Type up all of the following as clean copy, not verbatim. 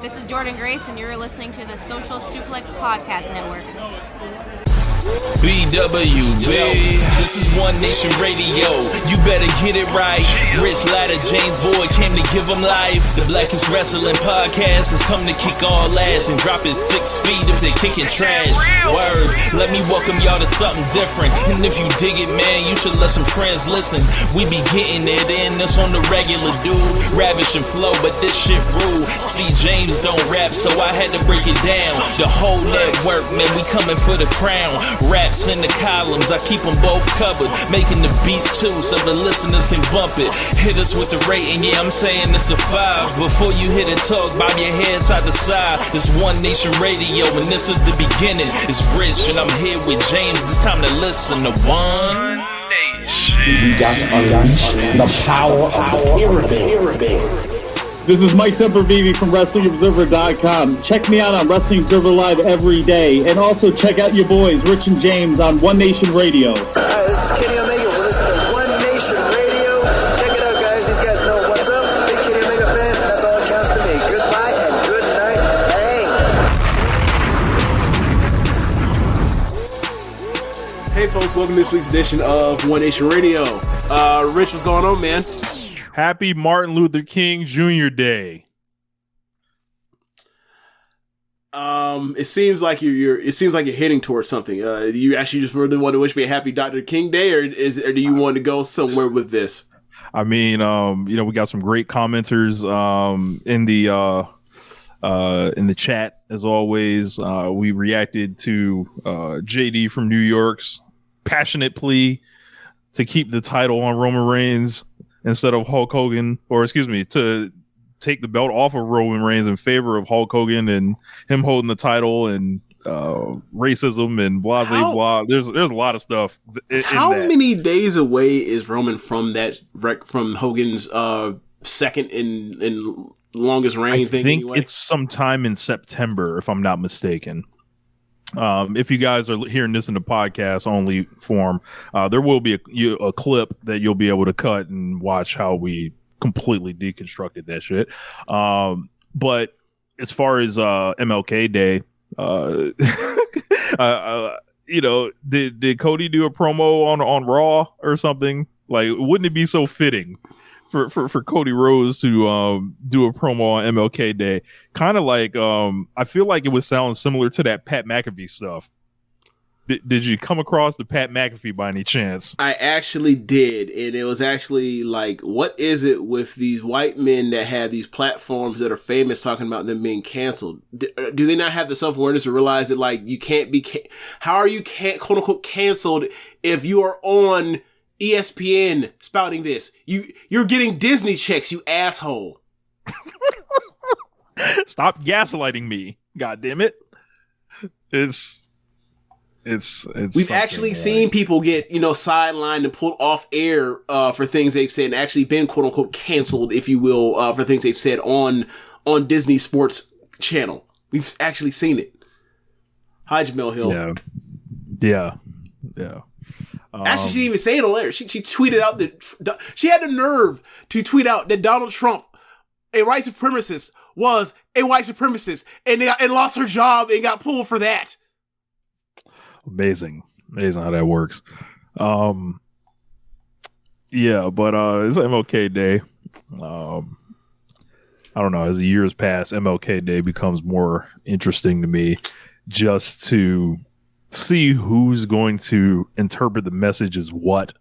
This is Jordan Grace, and you're listening to the Social Suplex Podcast Network. BWB, this is One Nation Radio. You better get it right. Rich Latta, James Boyd came to give them life. The Blackest Wrestling Podcast has come to kick all ass and drop it 6 feet if they kicking trash. Word, let me welcome y'all to something different. And if you dig it, man, you should let some friends listen. We be getting it in, this on the regular, dude. Ravish and flow, but this shit rude. See, James don't rap, so I had to break it down. The whole network, man, we coming for the crown. Raps in the columns, I keep them both covered. Making the beats too, so the listeners can bump it. Hit us with the rating, yeah, I'm saying it's a 5. Before you hit it, talk, bob your head side to side. It's One Nation Radio, and this is the beginning. It's Rich, and I'm here with James. It's time to listen to One Nation. We got to unleash the power of the pyramid. This is Mike Sempervive from WrestlingObserver.com. Check me out on Wrestling Observer Live every day. And also check out your boys, Rich and James, on One Nation Radio. This is Kenny Omega. We're listening to One Nation Radio. Check it out, guys. These guys know what's up. Big Kenny Omega fans. That's all it counts to me. Goodbye and good night. Hey, folks. Welcome to this week's edition of One Nation Radio. Rich, what's going on, man? Happy Martin Luther King Jr. Day. It seems like you're heading towards something. Do you actually just really want to wish me a happy Dr. King Day, or do you want to go somewhere with this? I mean, we got some great commenters in the chat as always. We reacted to JD from New York's passionate plea to keep the title on Roman Reigns instead of Hulk Hogan, to take the belt off of Roman Reigns in favor of Hulk Hogan and him holding the title, and racism and blah, blah, blah. There's a lot of stuff. How many days away is Roman from Hogan's second in longest reign thing? I think anyway? It's sometime in September, if I'm not mistaken. If you guys are hearing this in the podcast only form, there will be a clip that you'll be able to cut and watch how we completely deconstructed that shit. But as far as MLK Day, did Cody do a promo on Raw or something? Like, wouldn't it be so fitting for Cody Rhodes to do a promo on MLK Day? Kind of like, I feel like it would sound similar to that Pat McAfee stuff. Did you come across the Pat McAfee by any chance? I actually did, and it was actually like, what is it with these white men that have these platforms that are famous talking about them being canceled? Do they not have the self-awareness to realize that, like, you can't be, how are you quote unquote canceled if you are on ESPN spouting this? You're getting Disney checks, you asshole. Stop gaslighting me, God damn it. We've actually seen people get, sidelined and pulled off air for things they've said, and actually been quote unquote canceled, if you will, for things they've said on Disney Sports Channel. We've actually seen it. Hi, Jamel Hill. Yeah. Actually, she didn't even say it on air. She tweeted out that she had the nerve to tweet out that Donald Trump, a white supremacist, was a white supremacist, and lost her job and got pulled for that. Amazing how that works. But it's MLK Day. I don't know, as the years pass, MLK Day becomes more interesting to me, just to see who's going to interpret the message as what,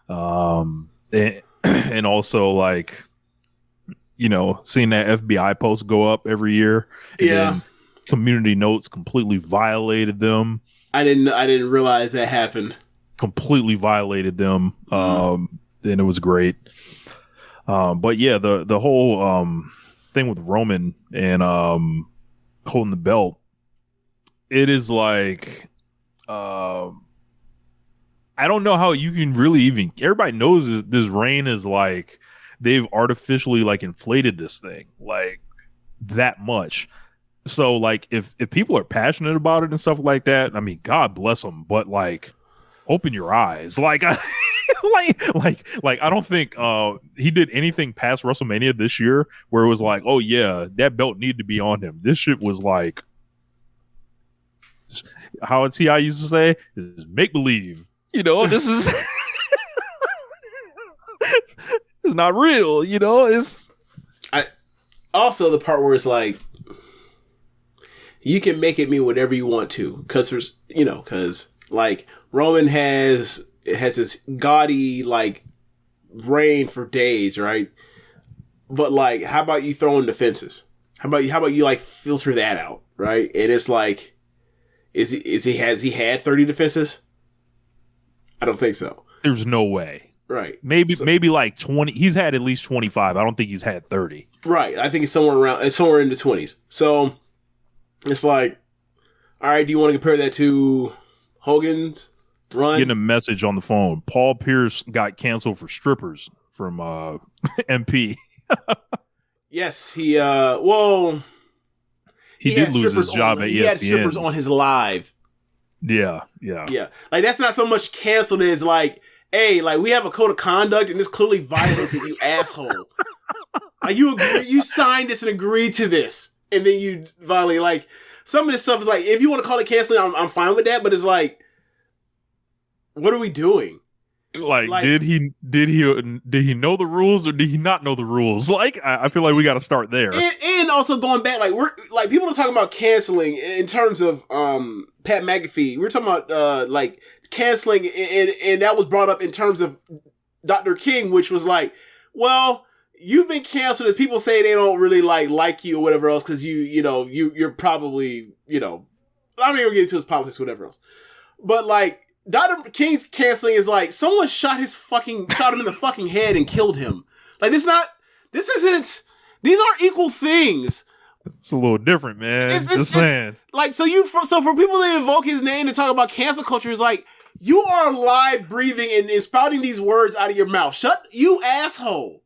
and also, like, seeing that FBI post go up every year. And then community notes completely violated them. I didn't realize that happened. Completely violated them. And it was great. But yeah, the whole thing with Roman and holding the belt, it is like, I don't know how you can really even, everybody knows this reign is like, they've artificially like inflated this thing like that much. So, like, if people are passionate about it and stuff like that, I mean, God bless them. But, like, open your eyes. Like, like I don't think he did anything past WrestleMania this year where it was like, oh yeah, that belt needed to be on him. This shit was like, how T.I. used to say, is make believe. You know, this is it's not real. You know, it's also the part where it's like, you can make it mean whatever you want to, because like Roman has this gaudy like reign for days, right? But like, how about you throw in defenses? How about you like filter that out, right? And it's like, has he had 30 defenses? I don't think so. There's no way. Right. Maybe like 20. He's had at least 25. I don't think he's had 30. Right. I think it's somewhere in the 20s. So it's like, all right, do you want to compare that to Hogan's run? Getting a message on the phone. Paul Pierce got canceled for strippers from MP. Yes, he did lose his job at ESPN. He had strippers on his live. Yeah. Like, that's not so much canceled as like, hey, like, we have a code of conduct and this clearly violates it, you asshole. Like, you signed this and agreed to this, and then you violate. Like, some of this stuff is like, if you want to call it canceling, I'm fine with that, but it's like, what are we doing? Like did he know the rules or did he not know the rules? Like, I feel like we got to start there. And also going back, like, we're like, people are talking about canceling in terms of Pat McAfee. We're talking about like canceling, and that was brought up in terms of Dr. King, which was like, well, you've been canceled as people say they don't really like you or whatever else because you're probably, I'm not even gonna get into his politics, whatever else. But like, Dr. King's canceling is like, someone shot him in the fucking head and killed him. Like, these aren't equal things. It's a little different, man. Just saying. Like, so for people to invoke his name and talk about cancel culture is like, you are alive, breathing, and spouting these words out of your mouth. You asshole.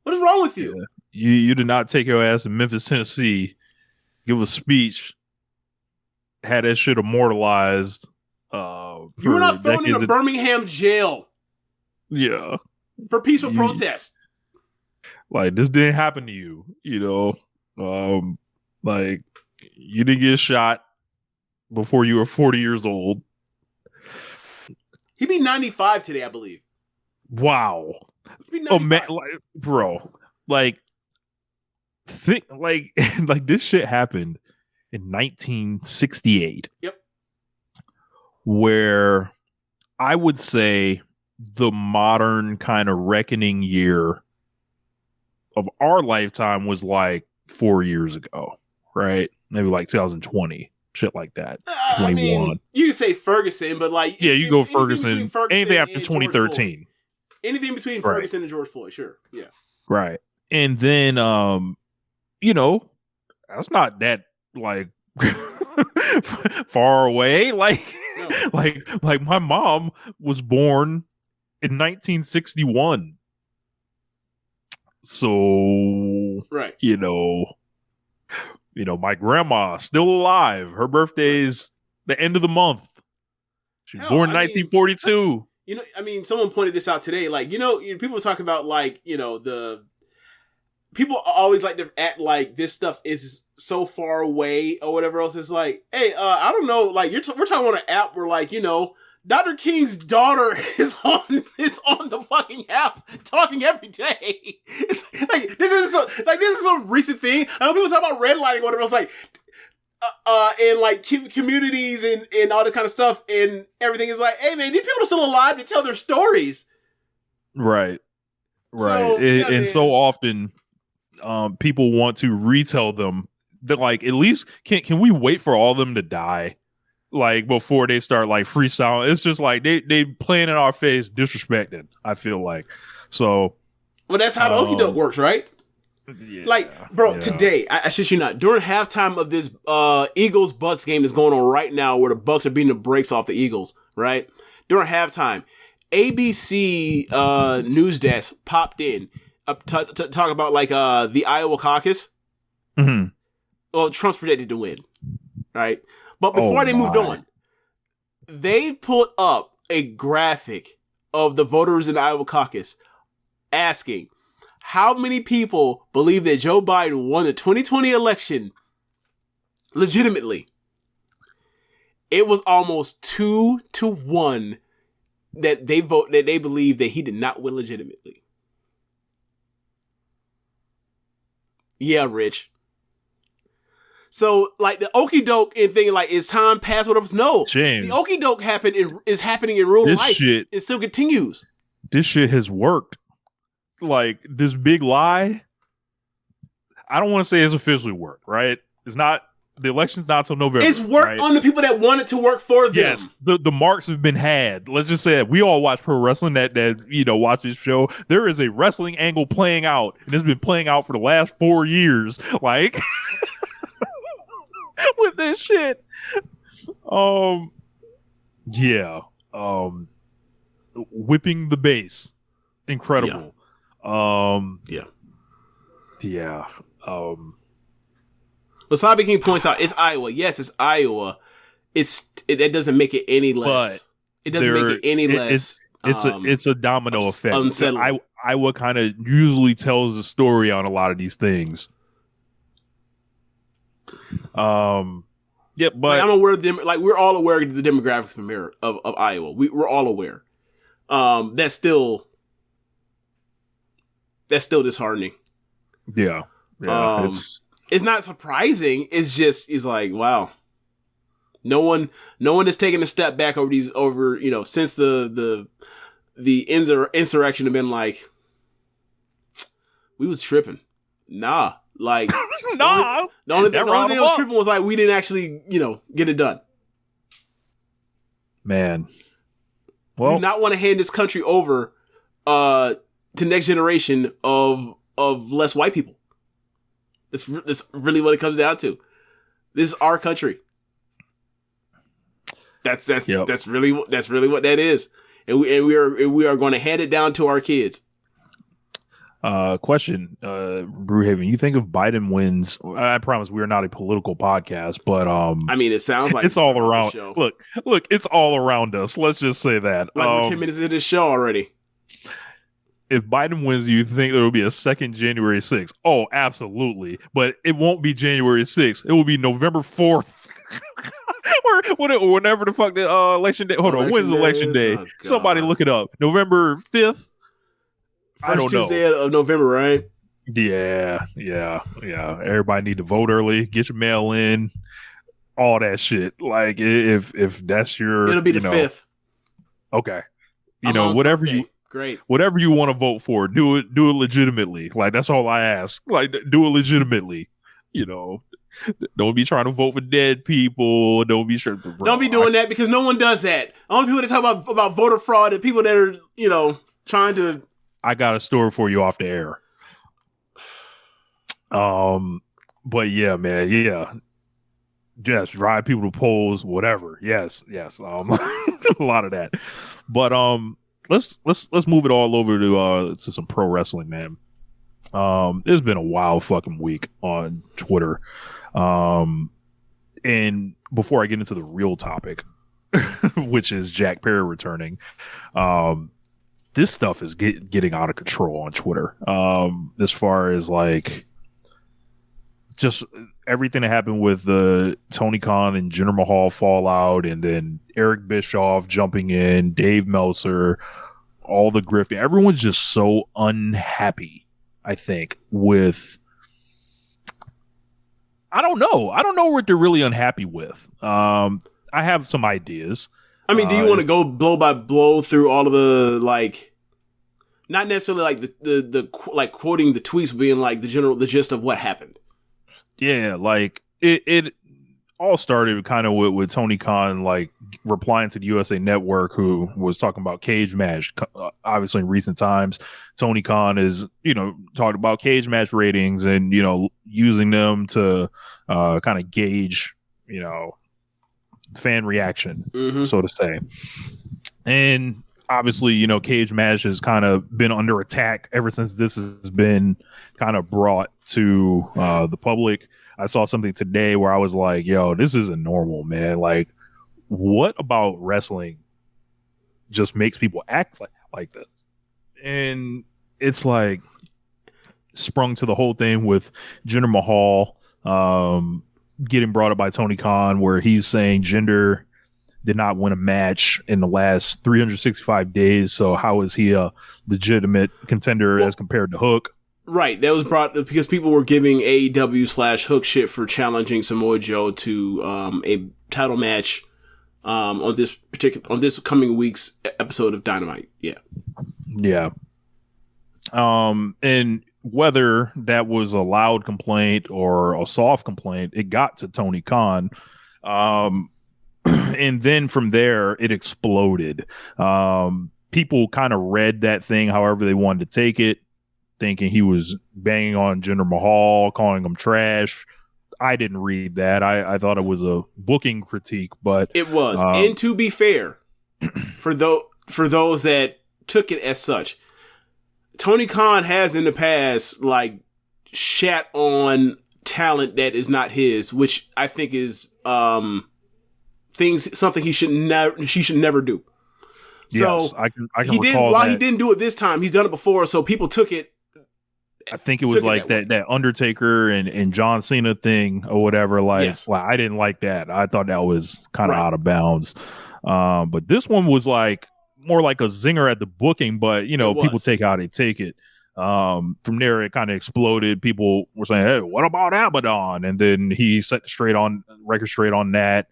What is wrong with you? Yeah. You did not take your ass to Memphis, Tennessee, give a speech, had that shit immortalized. You were not thrown in a Birmingham jail. Yeah. For peaceful protest. Like, this didn't happen to you, like, you didn't get shot before you were 40 years old. He'd be 95 today, I believe. Wow. Oh man, like, bro, like, think like this shit happened in 1968. Yep. Where I would say the modern kind of reckoning year of our lifetime was like 4 years ago, right? Maybe like 2020, shit like that. 21. I mean, you can say Ferguson, but like, yeah, you go Ferguson. Anything after 2013. Anything between Ferguson and George Floyd, sure, yeah, right. And then, that's not that like far away, like. No. Like my mom was born in 1961. So, right. My grandma still alive. Her birthday's the end of the month. She was born in 1942. Someone pointed this out today. Like, people talk about like, the people always like to act like this stuff is so far away or whatever else. It's like, hey, I don't know. Like, we're talking on an app where, like, Dr. King's daughter is on the fucking app talking every day. It's like, this is a recent thing. I know people talk about redlining or whatever else, like, and like communities and all this kind of stuff, and everything is like, hey man, these people are still alive to tell their stories. Right. So, so often people want to retell them that, like, at least can we wait for all of them to die, like, before they start like freestyle? It's just like they playing in our face, disrespecting, I feel like. So, well, that's how the okie doke works, right? Yeah, like, bro, today, I shit you not, during halftime of this Eagles Bucks game that's going on right now, where the Bucks are beating the brakes off the Eagles, right? During halftime, ABC news desk popped in to talk about like the Iowa caucus. Mm-hmm. Well, Trump's predicted to win, right? But before they moved on, they put up a graphic of the voters in the Iowa caucus asking, how many people believe that Joe Biden won the 2020 election legitimately? It was almost 2-1 that they believe that he did not win legitimately. Yeah, Rich. So, like, the okie doke and thing, like, is time past whatever? No. James, the okie doke is happening in real life. It still continues. This shit has worked. Like, this big lie, I don't want to say it's officially worked, right? It's not, the election's not till November. It's worked right? on the people that want it to work for them. Yes, the marks have been had. Let's just say that we all watch pro wrestling that watch this show. There is a wrestling angle playing out, and it's been playing out for the last 4 years. Like, with this shit. Yeah. Whipping the bass. Incredible. Yeah. Wasabi King points out it's Iowa. Yes, it's Iowa. That doesn't make it any less. It doesn't make it any less. It's a domino effect. Unsettling. Iowa kind of usually tells the story on a lot of these things. Yeah, but like, I'm aware of them. Like, we're all aware of the demographics of Iowa. We're all aware. That's still disheartening. Yeah. It's not surprising. It's like, wow. No one has taken a step back since the insurrection have been like, we was tripping. Nah. Like, nah. The only thing that was tripping was like, we didn't actually, get it done. Man. Well, we do not want to hand this country over to next generation of less white people. That's really what it comes down to. This is our country. That's really what that is, and we are going to hand it down to our kids. Question, Brewhaven, you think if Biden wins, I promise we are not a political podcast, but I mean, it sounds like it's all around. Look, it's all around us. Let's just say that. Like, we're 10 minutes into this show already. If Biden wins, do you think there will be a second January 6th? Oh, absolutely. But it won't be January 6th. It will be November 4th. or whenever the fuck the election day. Hold on. When's election day? Oh, somebody look it up. November 5th? First Tuesday of November, right? Yeah. Everybody need to vote early. Get your mail in. All that shit. Like, if that's your... It'll be the 5th. Okay. Whatever you... Great. Whatever you want to vote for, do it legitimately. Like, that's all I ask. Like, do it legitimately. Don't be trying to vote for dead people. Don't be doing that, because no one does that. Only people that talk about voter fraud are people that are, trying to. I got a story for you off the air. But yeah, man, yeah. Just drive people to polls, whatever. Yes. A lot of that. But let's move it all over to some pro wrestling, man. It's been a wild fucking week on Twitter. And before I get into the real topic, which is Jack Perry returning, this stuff is getting out of control on Twitter. As far as like just everything that happened with the Tony Khan and Jinder Mahal fallout, and then Eric Bischoff jumping in, Dave Meltzer, all the grifting. Everyone's just so unhappy, I think, with... I don't know what they're really unhappy with. I have some ideas. I mean, do you want to go blow by blow through all of the, like, not necessarily like the like quoting the tweets, being like the gist of what happened? Yeah, like it all started kind of with Tony Khan, like, replying to the USA Network, who was talking about cage match. Obviously, in recent times, Tony Khan is, talking about cage match ratings and, using them to kind of gauge, fan reaction, so to say. And obviously, cage match has kind of been under attack ever since this has been kind of brought to the public. I saw something today where I was like, yo, this isn't normal, man. Like, what about wrestling just makes people act like this. And it's like sprung to the whole thing with Jinder Mahal getting brought up by Tony Khan, where he's saying Jinder did not win a match in the last 365 days. So how is he a legitimate contender as compared to Hook? Right. That was brought because people were giving AEW/Hook shit for challenging Samoa Joe to a title match on this coming week's episode of Dynamite. Yeah. Yeah. And whether that was a loud complaint or a soft complaint, it got to Tony Khan. And then from there, it exploded. People kind of read that thing however they wanted to take it, thinking he was banging on Jinder Mahal, calling him trash. I didn't read that. I thought it was a booking critique, but it was. And to be fair, for those that took it as such, Tony Khan has in the past like shat on talent that is not his, which I think is something he should never do. So yes, I can he didn't. recall While that. he didn't do it this time, he's done it before. So people took it. I think it was like that Undertaker and John Cena thing or whatever. Like, yes. well, I didn't like that. I thought that was kind of out of bounds. But this one was like more like a zinger at the booking. But you know, people take how they take it. From there, it kind of exploded. People were saying, "Hey, what about Abaddon?" And then he set the record straight on that.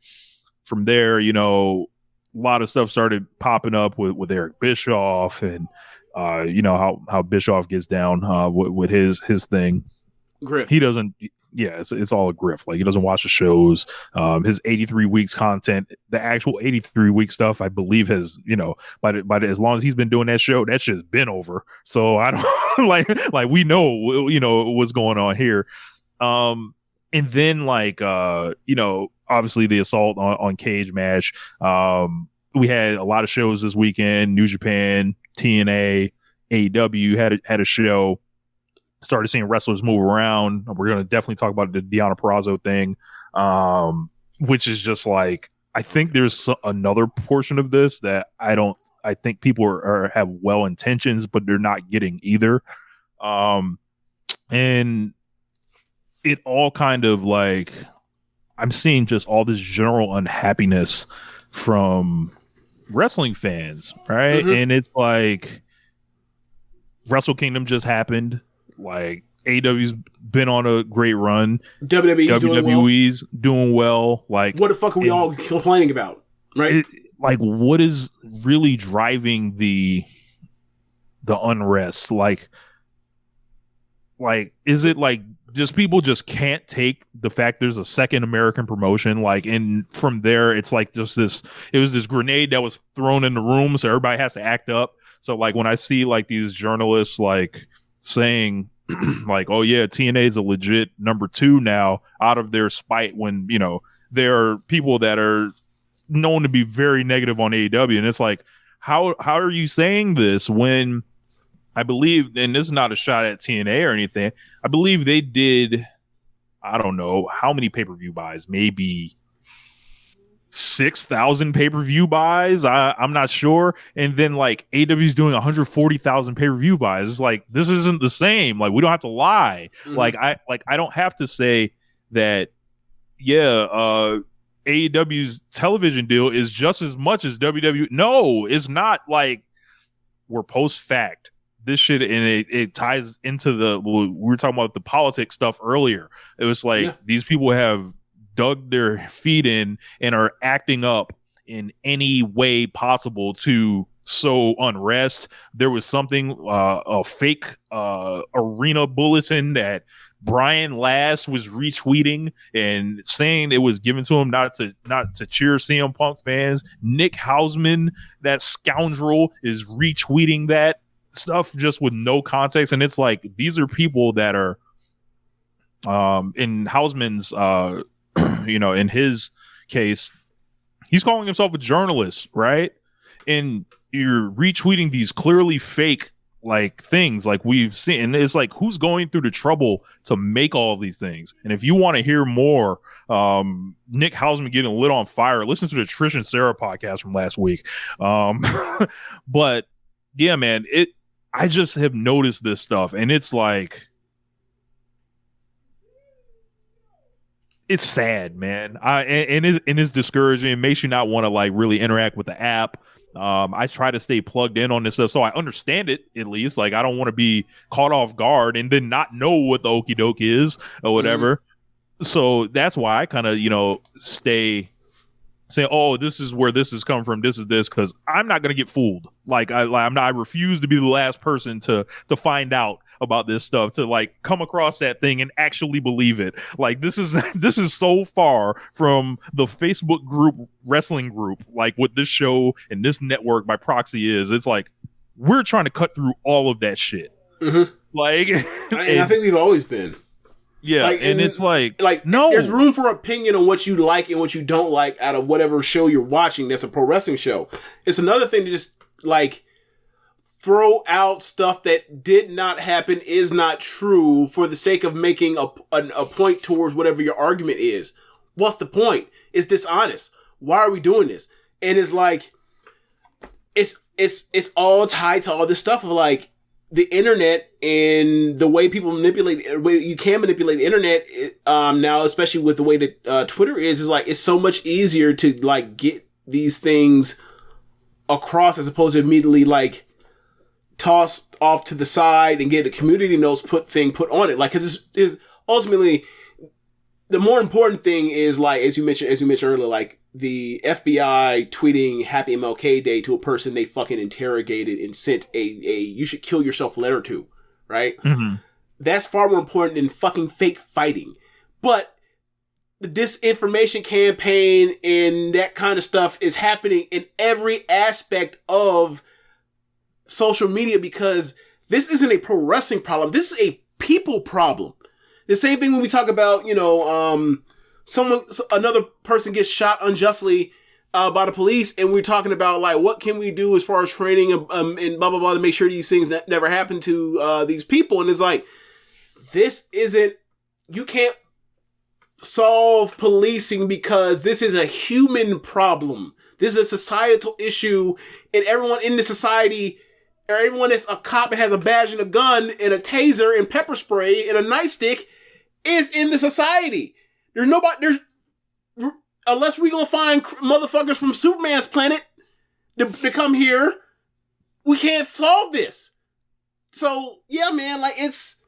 From there, you know, a lot of stuff started popping up with Eric Bischoff and you know how Bischoff gets down with his thing. Griff. He doesn't. Yeah, it's all a grift. Like he doesn't watch the shows. His 83 weeks content, the actual 83 week stuff, I believe has, you know, by as long as he's been doing that show, that shit's been over. So I don't like we know, you know, what's going on here. And then like you know, obviously the assault on Cage Match. We had a lot of shows this weekend. New Japan, TNA, AEW had a show. Started seeing wrestlers move around. We're going to definitely talk about the Deonna Purrazzo thing, which is just like, I think there's another portion of this that I think people have well intentions, but they're not getting either. And it all kind of like, I'm seeing just all this general unhappiness from wrestling fans, right? Mm-hmm. And it's like Wrestle Kingdom just happened. Like AEW's been on a great run. WWE's doing well. Like, what the fuck are we all complaining about? Right? Like, what is really driving the unrest? Like, is it like just people just can't take the fact there's a second American promotion? Like, and from there, it's like just it was this grenade that was thrown in the room, so everybody has to act up. So like when I see like these journalists like saying like, oh yeah, TNA is a legit number 2 now, out of their spite, when, you know, there are people that are known to be very negative on AEW, and it's like, how are you saying this when I believe, and this is not a shot at TNA or anything, I believe they did, I don't know how many pay-per-view buys, maybe 6,000 pay-per-view buys. I'm not sure. And then like AEW's doing 140,000 pay-per-view buys. It's like, this isn't the same. Like, we don't have to lie. Mm-hmm. I don't have to say that, yeah, AEW's television deal is just as much as WWE. No, it's not. Like, we're post-fact. This shit, and it ties into we were talking about the politics stuff earlier. It was like, these people have dug their feet in and are acting up in any way possible to sow unrest. There was something, a fake arena bulletin that Brian Last was retweeting and saying it was given to him not to cheer CM Punk fans. Nick Hausman, that scoundrel, is retweeting that stuff just with no context. And it's like, these are people that are in Hausman's you know, in his case, he's calling himself a journalist, right? And you're retweeting these clearly fake like things like we've seen. And it's like, who's going through the trouble to make all of these things? And if you want to hear more, Nick Hausman getting lit on fire, listen to the Trish and Sarah podcast from last week. But yeah, man, I just have noticed this stuff, and it's like, it's sad, man. And it's discouraging. It makes you not want to like really interact with the app. I try to stay plugged in on this stuff so I understand it at least. Like, I don't want to be caught off guard and then not know what the okie doke is or whatever. So that's why I kind of, stay saying, oh, this is where this is coming from. This is this, because I'm not going to get fooled. I refuse to be the last person to find out about this stuff, to like come across that thing and actually believe it. Like, this is so far from the Facebook group, wrestling group, like what this show and this network by proxy is. It's like, we're trying to cut through all of that shit. Like, and I think we've always been. Yeah, like, and it's like no, there's room for opinion on what you like and what you don't like out of whatever show you're watching that's a pro wrestling show. It's another thing to just like throw out stuff that did not happen, is not true, for the sake of making a point towards whatever your argument is. What's the point? It's dishonest. Why are we doing this? And it's like, it's all tied to all this stuff of like, the internet and the way people manipulate, the way you can manipulate the internet now, especially with the way that Twitter is like, it's so much easier to like get these things across as opposed to immediately like tossed off to the side and get a community notes put on it. Like, cause it's ultimately the more important thing is like, as you mentioned earlier, like the FBI tweeting Happy MLK Day to a person they fucking interrogated and sent a you should kill yourself letter to, right? That's far more important than fucking fake fighting. But the disinformation campaign and that kind of stuff is happening in every aspect of social media, because this isn't a pro wrestling problem. This is a people problem. The same thing when we talk about, another person gets shot unjustly by the police, and we're talking about like, what can we do as far as training and blah blah blah to make sure these things never happen to these people. And it's like, you can't solve policing because this is a human problem. This is a societal issue, and everyone in the society, or everyone that's a cop and has a badge and a gun and a taser and pepper spray and a nightstick is in the society. Unless we're gonna find motherfuckers from Superman's planet to come here, we can't solve this. So yeah, man, like this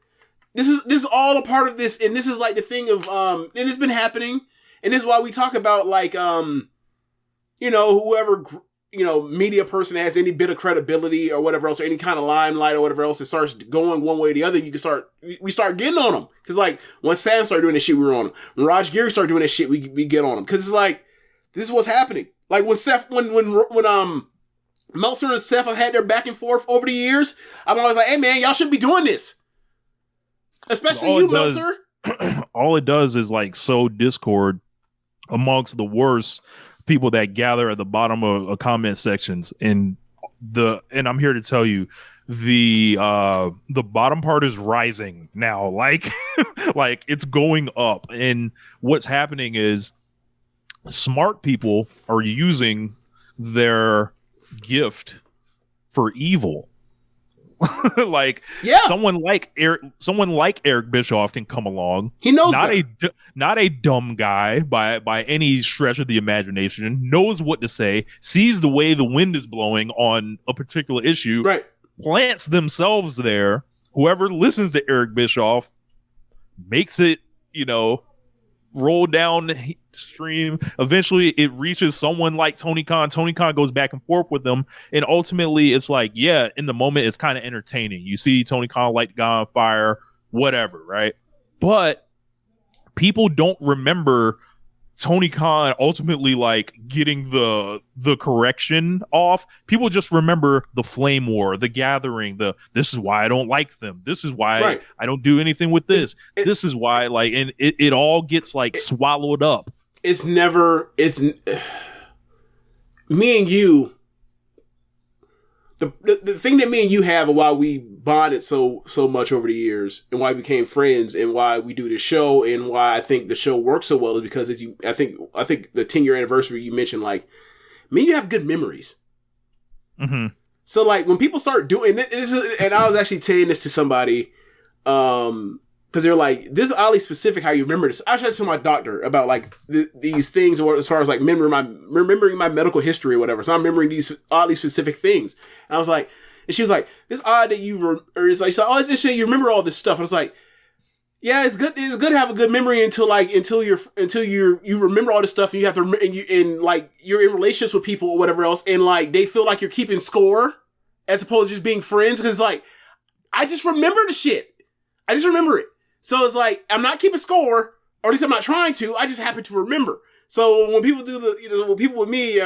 is all a part of this, and this is like the thing of and it's been happening, and this is why we talk about like whoever media person has any bit of credibility or whatever else, or any kind of limelight or whatever else, that starts going one way or the other, we start getting on them. Cause like when Sam started doing this shit, we were on him. When Raj Geary started doing that shit, we get on him. Cause it's like, this is what's happening. Like when Meltzer and Seth have had their back and forth over the years, I'm always like, hey man, y'all shouldn't be doing this. Especially you, Meltzer. All it does is like sow discord amongst the worst people that gather at the bottom of comment sections, and I'm here to tell you, the bottom part is rising now. Like like it's going up, and what's happening is smart people are using their gift for evil. Like, yeah, someone like Eric Bischoff can come along. He knows not a dumb guy by any stretch of the imagination. Knows what to say. Sees the way the wind is blowing on a particular issue. Right. Plants themselves there. Whoever listens to Eric Bischoff makes it, roll down the stream. Eventually it reaches someone like Tony Khan. Tony Khan goes back and forth with them, and ultimately it's like, yeah, in the moment it's kind of entertaining. You see Tony Khan light the guy on fire, whatever, right? But people don't remember Tony Khan ultimately like getting the correction off. People just remember the flame war, the gathering, this is why I don't like them. This is why I don't do anything with this. This is why, like, and it all gets like swallowed up. It's me and you. The thing that me and you have, and why we bonded so much over the years, and why we became friends, and why we do this show, and why I think the show works so well, is because I think the 10-year anniversary you mentioned, like, me and you have good memories. Mm-hmm. So like when people start doing this, and I was actually saying this to somebody, because they're like, this is oddly specific how you remember this. I tried to tell my doctor about like these things, or as far as like remembering my medical history or whatever. So I'm remembering these oddly specific things. And I was like, and she was like, "It's odd that you or it's like, she's like, oh, it's interesting you remember all this stuff." And I was like, "Yeah, it's good. It's good to have a good memory until you remember all this stuff, and you have to and like you're in relationships with people or whatever else, and like they feel like you're keeping score as opposed to just being friends. Because like I just remember the shit. I just remember it. So it's like I'm not keeping score, or at least I'm not trying to. I just happen to remember. So when people do when people with me,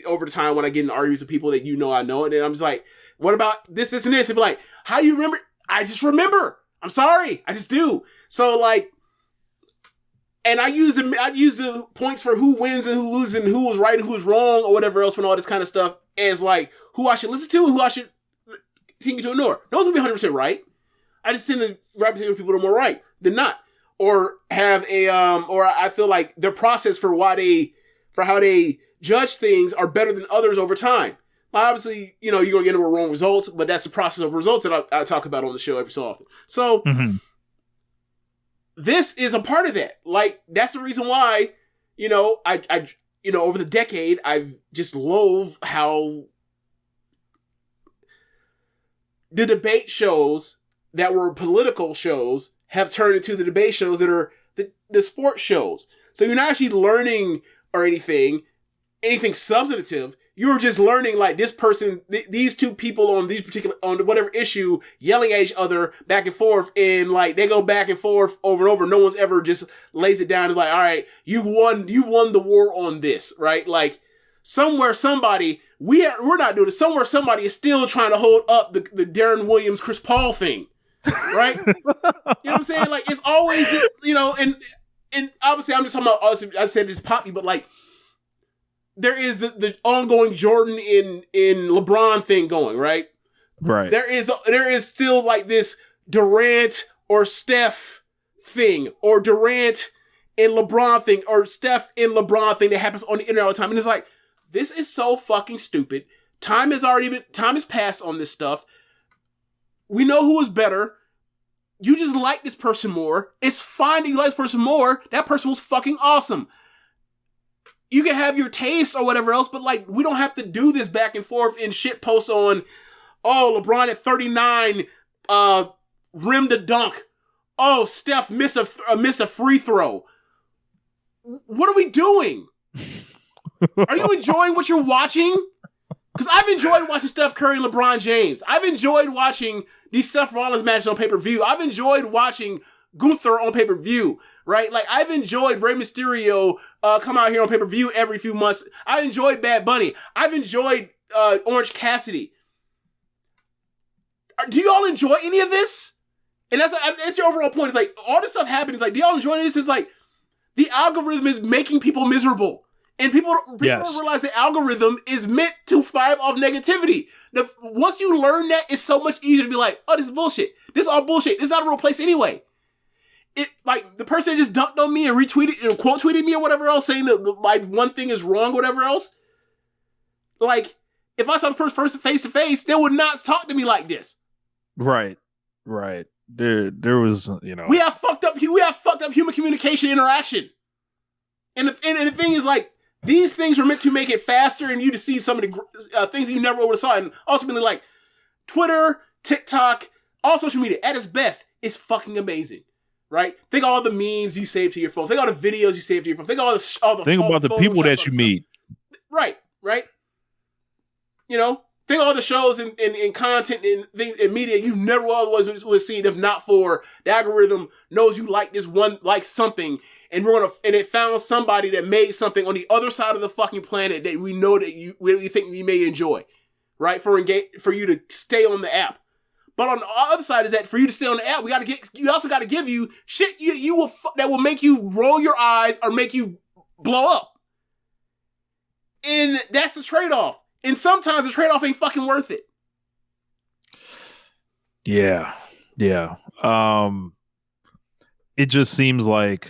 over the time when I get in arguments with people that I know, and then I'm just like, what about this, and this? And be like, how do you remember? I just remember. I'm sorry, I just do. So like, and I use the points for who wins and who loses and who was right and who was wrong or whatever else, and all this kind of stuff as like who I should listen to and who I should continue to ignore. No one's gonna be 100% right. I just tend to gravitate with people that are more right than not, or have or I feel like their process for how they judge things are better than others over time. Well, obviously, you're gonna get into wrong results, but that's the process of results that I talk about on the show every so often. So this is a part of that. Like that's the reason why I over the decade I've just loathed how the debate shows that were political shows have turned into the debate shows that are the sports shows. So you're not actually learning or anything substantive. You're just learning like this person, these two people on whatever issue yelling at each other back and forth, and like they go back and forth over and over. No one's ever just lays it down. It's like, all right, you won the war on this, right? Like somewhere somebody we're not doing it. Somewhere somebody is still trying to hold up the Darren Williams Chris Paul thing. Right? You know what I'm saying? Like, it's always, and obviously I'm just talking about, I said this poppy, but like, there is the ongoing Jordan in LeBron thing going, right? Right. There is still like this Durant or Steph thing, or Durant and LeBron thing, or Steph and LeBron thing that happens on the internet all the time. And it's like, this is so fucking stupid. Time has passed on this stuff. We know who is better. You just like this person more. It's fine that you like this person more. That person was fucking awesome. You can have your taste or whatever else, but like, we don't have to do this back and forth in shit posts on, oh, LeBron at 39, rimmed a dunk. Oh, Steph miss a free throw. What are we doing? Are you enjoying what you're watching? Because I've enjoyed watching Steph Curry and LeBron James. I've enjoyed watching these Seth Rollins matches on pay-per-view. I've enjoyed watching Gunther on pay-per-view, right? Like, I've enjoyed Rey Mysterio come out here on pay-per-view every few months. I enjoyed Bad Bunny. I've enjoyed Orange Cassidy. Do y'all enjoy any of this? And that's your overall point. It's like, all this stuff happening. It's like, do y'all enjoy this? It's like, the algorithm is making people miserable. And people don't realize the algorithm is meant to thrive off negativity. Once you learn that, it's so much easier to be like, oh, this is bullshit. This is all bullshit. This is not a real place anyway. It like the person that just dunked on me and retweeted and quote tweeted me or whatever else, saying that like one thing is wrong, whatever else. Like, if I saw this person face to face, they would not talk to me like this. Right. There was, we have fucked up human communication interaction. And the thing is, like, these things were meant to make it faster and you to see some of the things that you never would have saw. And ultimately, like, Twitter, TikTok, all social media, at its best, is fucking amazing. Right? Think of all the memes you save to your phone. Think of all the videos you save to your phone. Think of Think about the people that you meet. Right. Think of all the shows and content and things and media you never otherwise would have seen if not for the algorithm knows you like this one, like something, and it found somebody that made something on the other side of the fucking planet that we know that you really think we may enjoy, right? For you to stay on the app. But on the other side is that for you to stay on the app, you also got to give you shit that will make you roll your eyes or make you blow up. And that's the trade-off. And sometimes the trade-off ain't fucking worth it. Yeah. It just seems like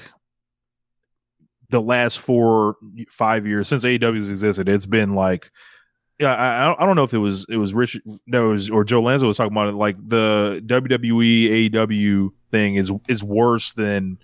the last 4-5 years since AEW's existed, it's been like Yeah, I don't know if it was Rich that was or Joe Lanza was talking about it. Like the WWE AEW thing is worse than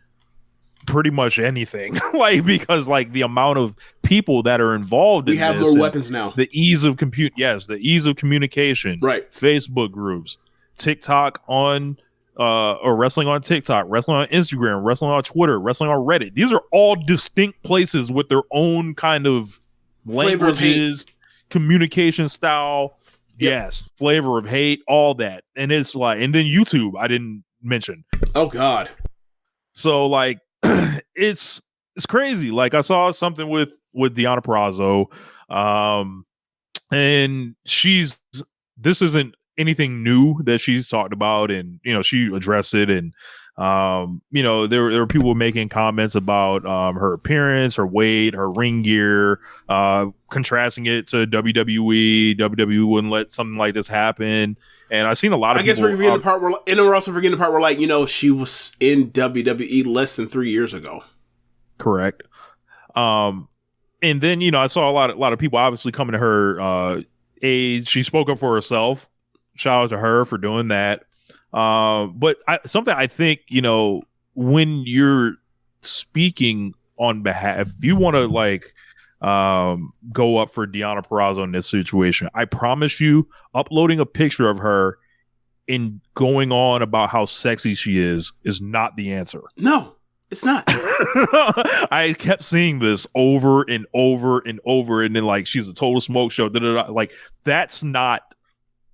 pretty much anything. Like because like the amount of people that are involved. We have more weapons now. The ease of the ease of communication. Right. Facebook groups, TikTok on or wrestling on TikTok, wrestling on Instagram, wrestling on Twitter, wrestling on Reddit. These are all distinct places with their own kind of languages. Communication style, yes, flavor of hate, all that. And it's like, and then YouTube, I didn't mention. Oh God. So like it's crazy. Like I saw something with Deonna Purrazzo, and this isn't anything new that she's talked about, and she addressed it, and there were people making comments about her appearance, her weight, her ring gear, contrasting it to WWE. WWE wouldn't let something like this happen, and I've seen a lot of. I guess we're forgetting the part where, and we're also forgetting the part where, she was in WWE less than 3 years ago. Correct. And then I saw a lot of people obviously coming to her aid. She spoke up for herself. Shout out to her for doing that. But something I think, when you're speaking on behalf, if you want to go up for Deonna Purrazzo in this situation, I promise you, uploading a picture of her and going on about how sexy she is not the answer. No, it's not. I kept seeing this over and over and over, and then she's a total smoke show. Like that's not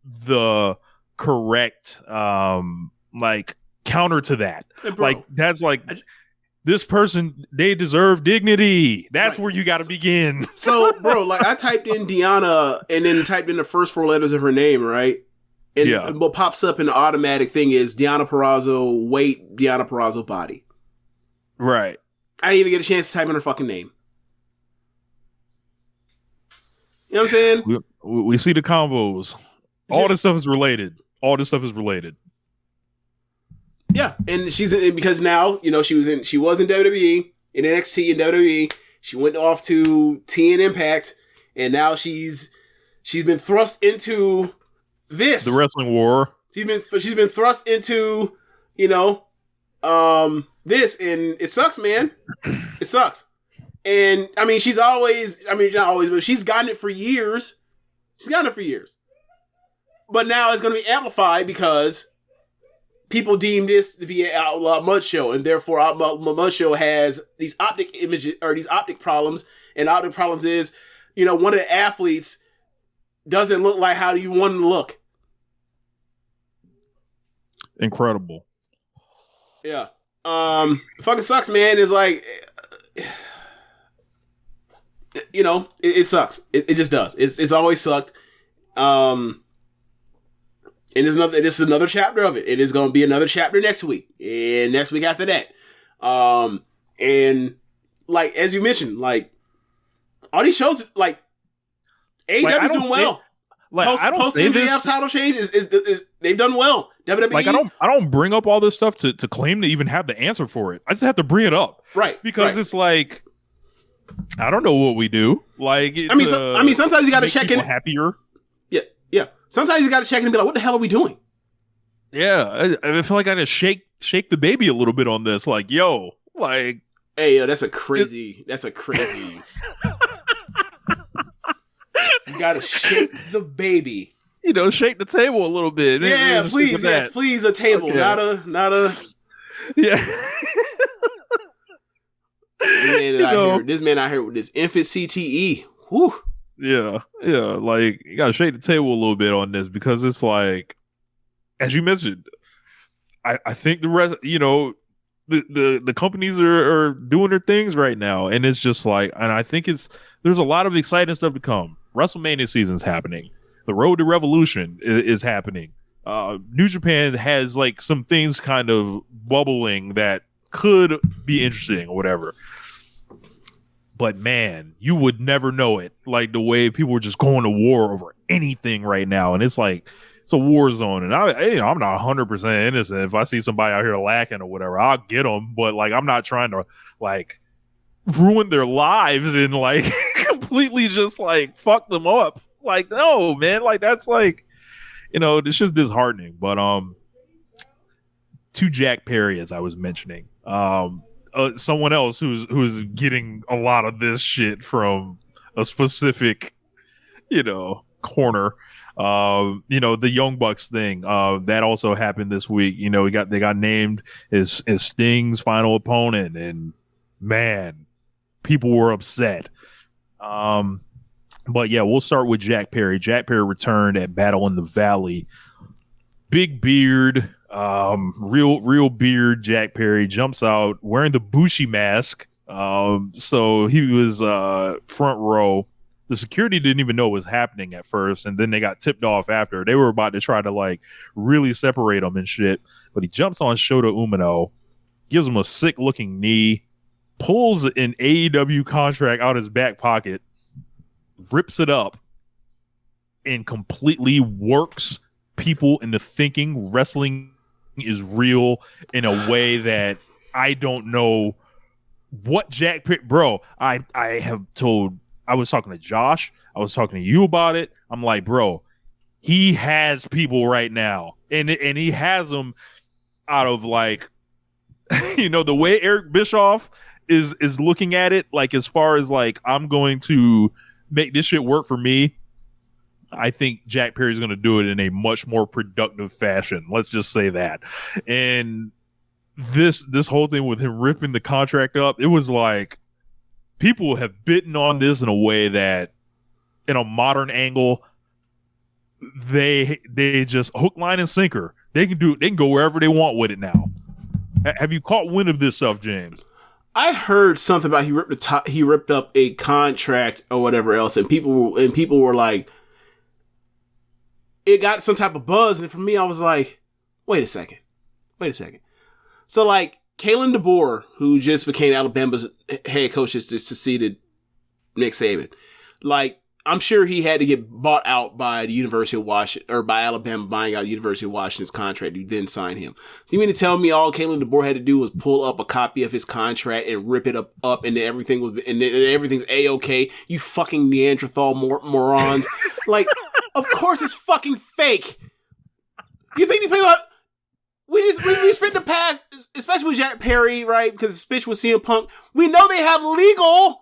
the correct counter to that. Hey, bro, that's this person, they deserve dignity. That's right. Where you got to begin. So bro, I typed in Deonna and then typed in the first 4 letters of her name, right? And what pops up in the automatic thing is Deonna Purrazzo weight, Deonna Purrazzo body. Right. I didn't even get a chance to type in her fucking name. You know what I'm saying? We see the combos. All this stuff is related. Yeah, and because now she was in WWE, in NXT and WWE. She went off to TN Impact, and now she's been thrust into this, the wrestling war. She's been thrust into this, and it sucks, man. It sucks. And I mean, not always, but she's gotten it for years. But now it's going to be amplified because people deem this to be an Outlaw Mud Show, and therefore Outlaw Mud Show has these optic images or these optic problems. And optic problems is, one of the athletes doesn't look like how you want him to look. Incredible. Yeah. Fucking sucks, man. It's it sucks. It just does. It's always sucked. And this is another chapter of it. It is going to be another chapter next week, and next week after that. And as you mentioned, all these shows, AEW's doing well. Post MJF title change is they've done well. WWE. I don't bring up all this stuff to claim to even have the answer for it. I just have to bring it up, right? Because it's I don't know what we do. Sometimes you got to check in. Happier. Yeah. Sometimes you got to check in and be like, "What the hell are we doing?" Yeah, I feel like I got to shake the baby a little bit on this. Hey, yo, that's a crazy. You got to shake the baby. Shake the table a little bit. Yeah, please, please, a table, okay. not a. Yeah. This man out here with this infant CTE. Whew. Yeah. You gotta shake the table a little bit on this because it's as you mentioned, I think the rest, the companies are doing their things right now, and it's just and I think there's a lot of exciting stuff to come. WrestleMania season's happening. The Road to Revolution is happening. New Japan has some things kind of bubbling that could be interesting or whatever. But man, you would never know it. The way people are just going to war over anything right now, and it's it's a war zone. And I'm not 100% innocent. If I see somebody out here lacking or whatever, I'll get them. But I'm not trying to ruin their lives and completely just fuck them up. Like, no, man. Like, that's like, it's just disheartening. But to Jack Perry, as I was mentioning, someone else who's getting a lot of this shit from a specific, corner. The Young Bucks thing that also happened this week. They got named as Sting's final opponent, and man, people were upset. But yeah, we'll start with Jack Perry. Jack Perry returned at Battle in the Valley. Big beard, real beard. Jack Perry jumps out wearing the Bushi mask. So he was front row. The security didn't even know what was happening at first, and then they got tipped off after. They were about to try to like really separate him and shit. But he jumps on Shota Umino, gives him a sick looking knee, pulls an AEW contract out his back pocket, rips it up, and completely works people into thinking wrestling is real in a way that I don't know what Jack Perry. Bro, I was talking to Josh. I was talking to you about it. I'm like, bro, he has people right now, and he has them out of like, the way Eric Bischoff is looking at it. Like, as far as like, I'm going to make this shit work for me. I think Jack Perry's going to do it in a much more productive fashion. Let's just say that. And this whole thing with him ripping the contract up, it was like, people have bitten on this in a way that, in a modern angle, they just hook, line, and sinker. They can go wherever they want with it now. Have you caught wind of this stuff, James? I heard something about he ripped up a contract or whatever else, and people were like, it got some type of buzz, and for me, I was like, wait a second. So like, Kalen DeBoer, who just became Alabama's head coach, just succeeded Nick Saban. Like, I'm sure he had to get bought out by the University of Washington, or by Alabama buying out the University of Washington's contract to then sign him. So you mean to tell me all Kalen DeBoer had to do was pull up a copy of his contract and rip it up and everything's A-okay? You fucking Neanderthal morons. Like, of course it's fucking fake. You think these people are... We spent the past, especially with Jack Perry, right? Because it's bitch with CM Punk. We know they have legal.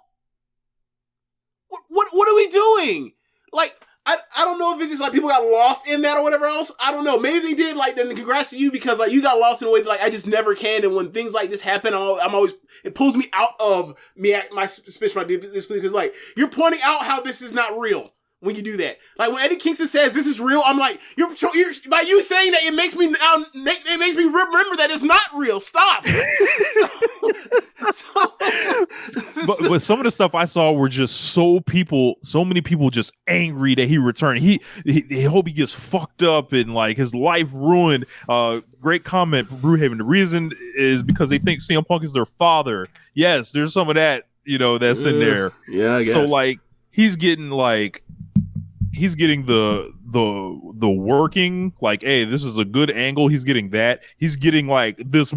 What are we doing? Like, I don't know if it's just like people got lost in that or whatever else. I don't know. Maybe they did. Like, then congrats to you, because like you got lost in a way that like I just never can. And when things like this happen, I'm always, it pulls me out of my speech, because like you're pointing out how this is not real. When you do that, like when Eddie Kingston says this is real, I'm like, you're by you saying that it makes me remember that it's not real. Stop. But some of the stuff I saw were just so many people just angry that he returned. He hope he gets fucked up and like his life ruined. Great comment from Brewhaven. The reason is because they think CM Punk is their father. Yes, there's some of that, that's in there. Yeah, I guess. So like he's getting the working, like, hey, this is a good angle. He's getting that. He's getting like this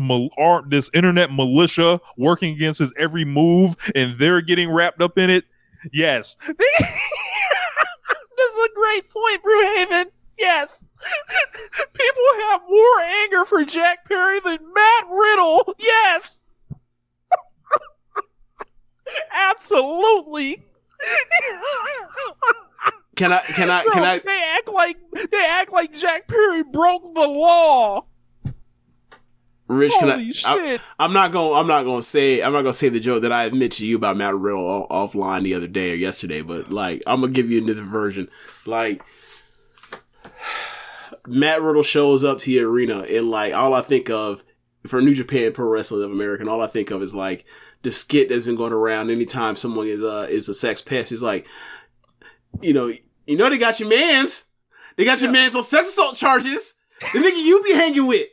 internet militia working against his every move, and they're getting wrapped up in it. Yes. This is a great point, Brewhaven. Yes. People have more anger for Jack Perry than Matt Riddle. Yes. Absolutely. Can I? They act like Jack Perry broke the law. Rich, Holy shit. I'm not gonna say the joke that I admit to you about Matt Riddle offline the other day or yesterday, but like I'm gonna give you another version. Like, Matt Riddle shows up to the arena, and like all I think of for New Japan Pro Wrestling of America, all I think of is like the skit that's been going around anytime someone is a sex pest. He's like, they got your mans. They got your mans on sex assault charges. The nigga you be hanging with.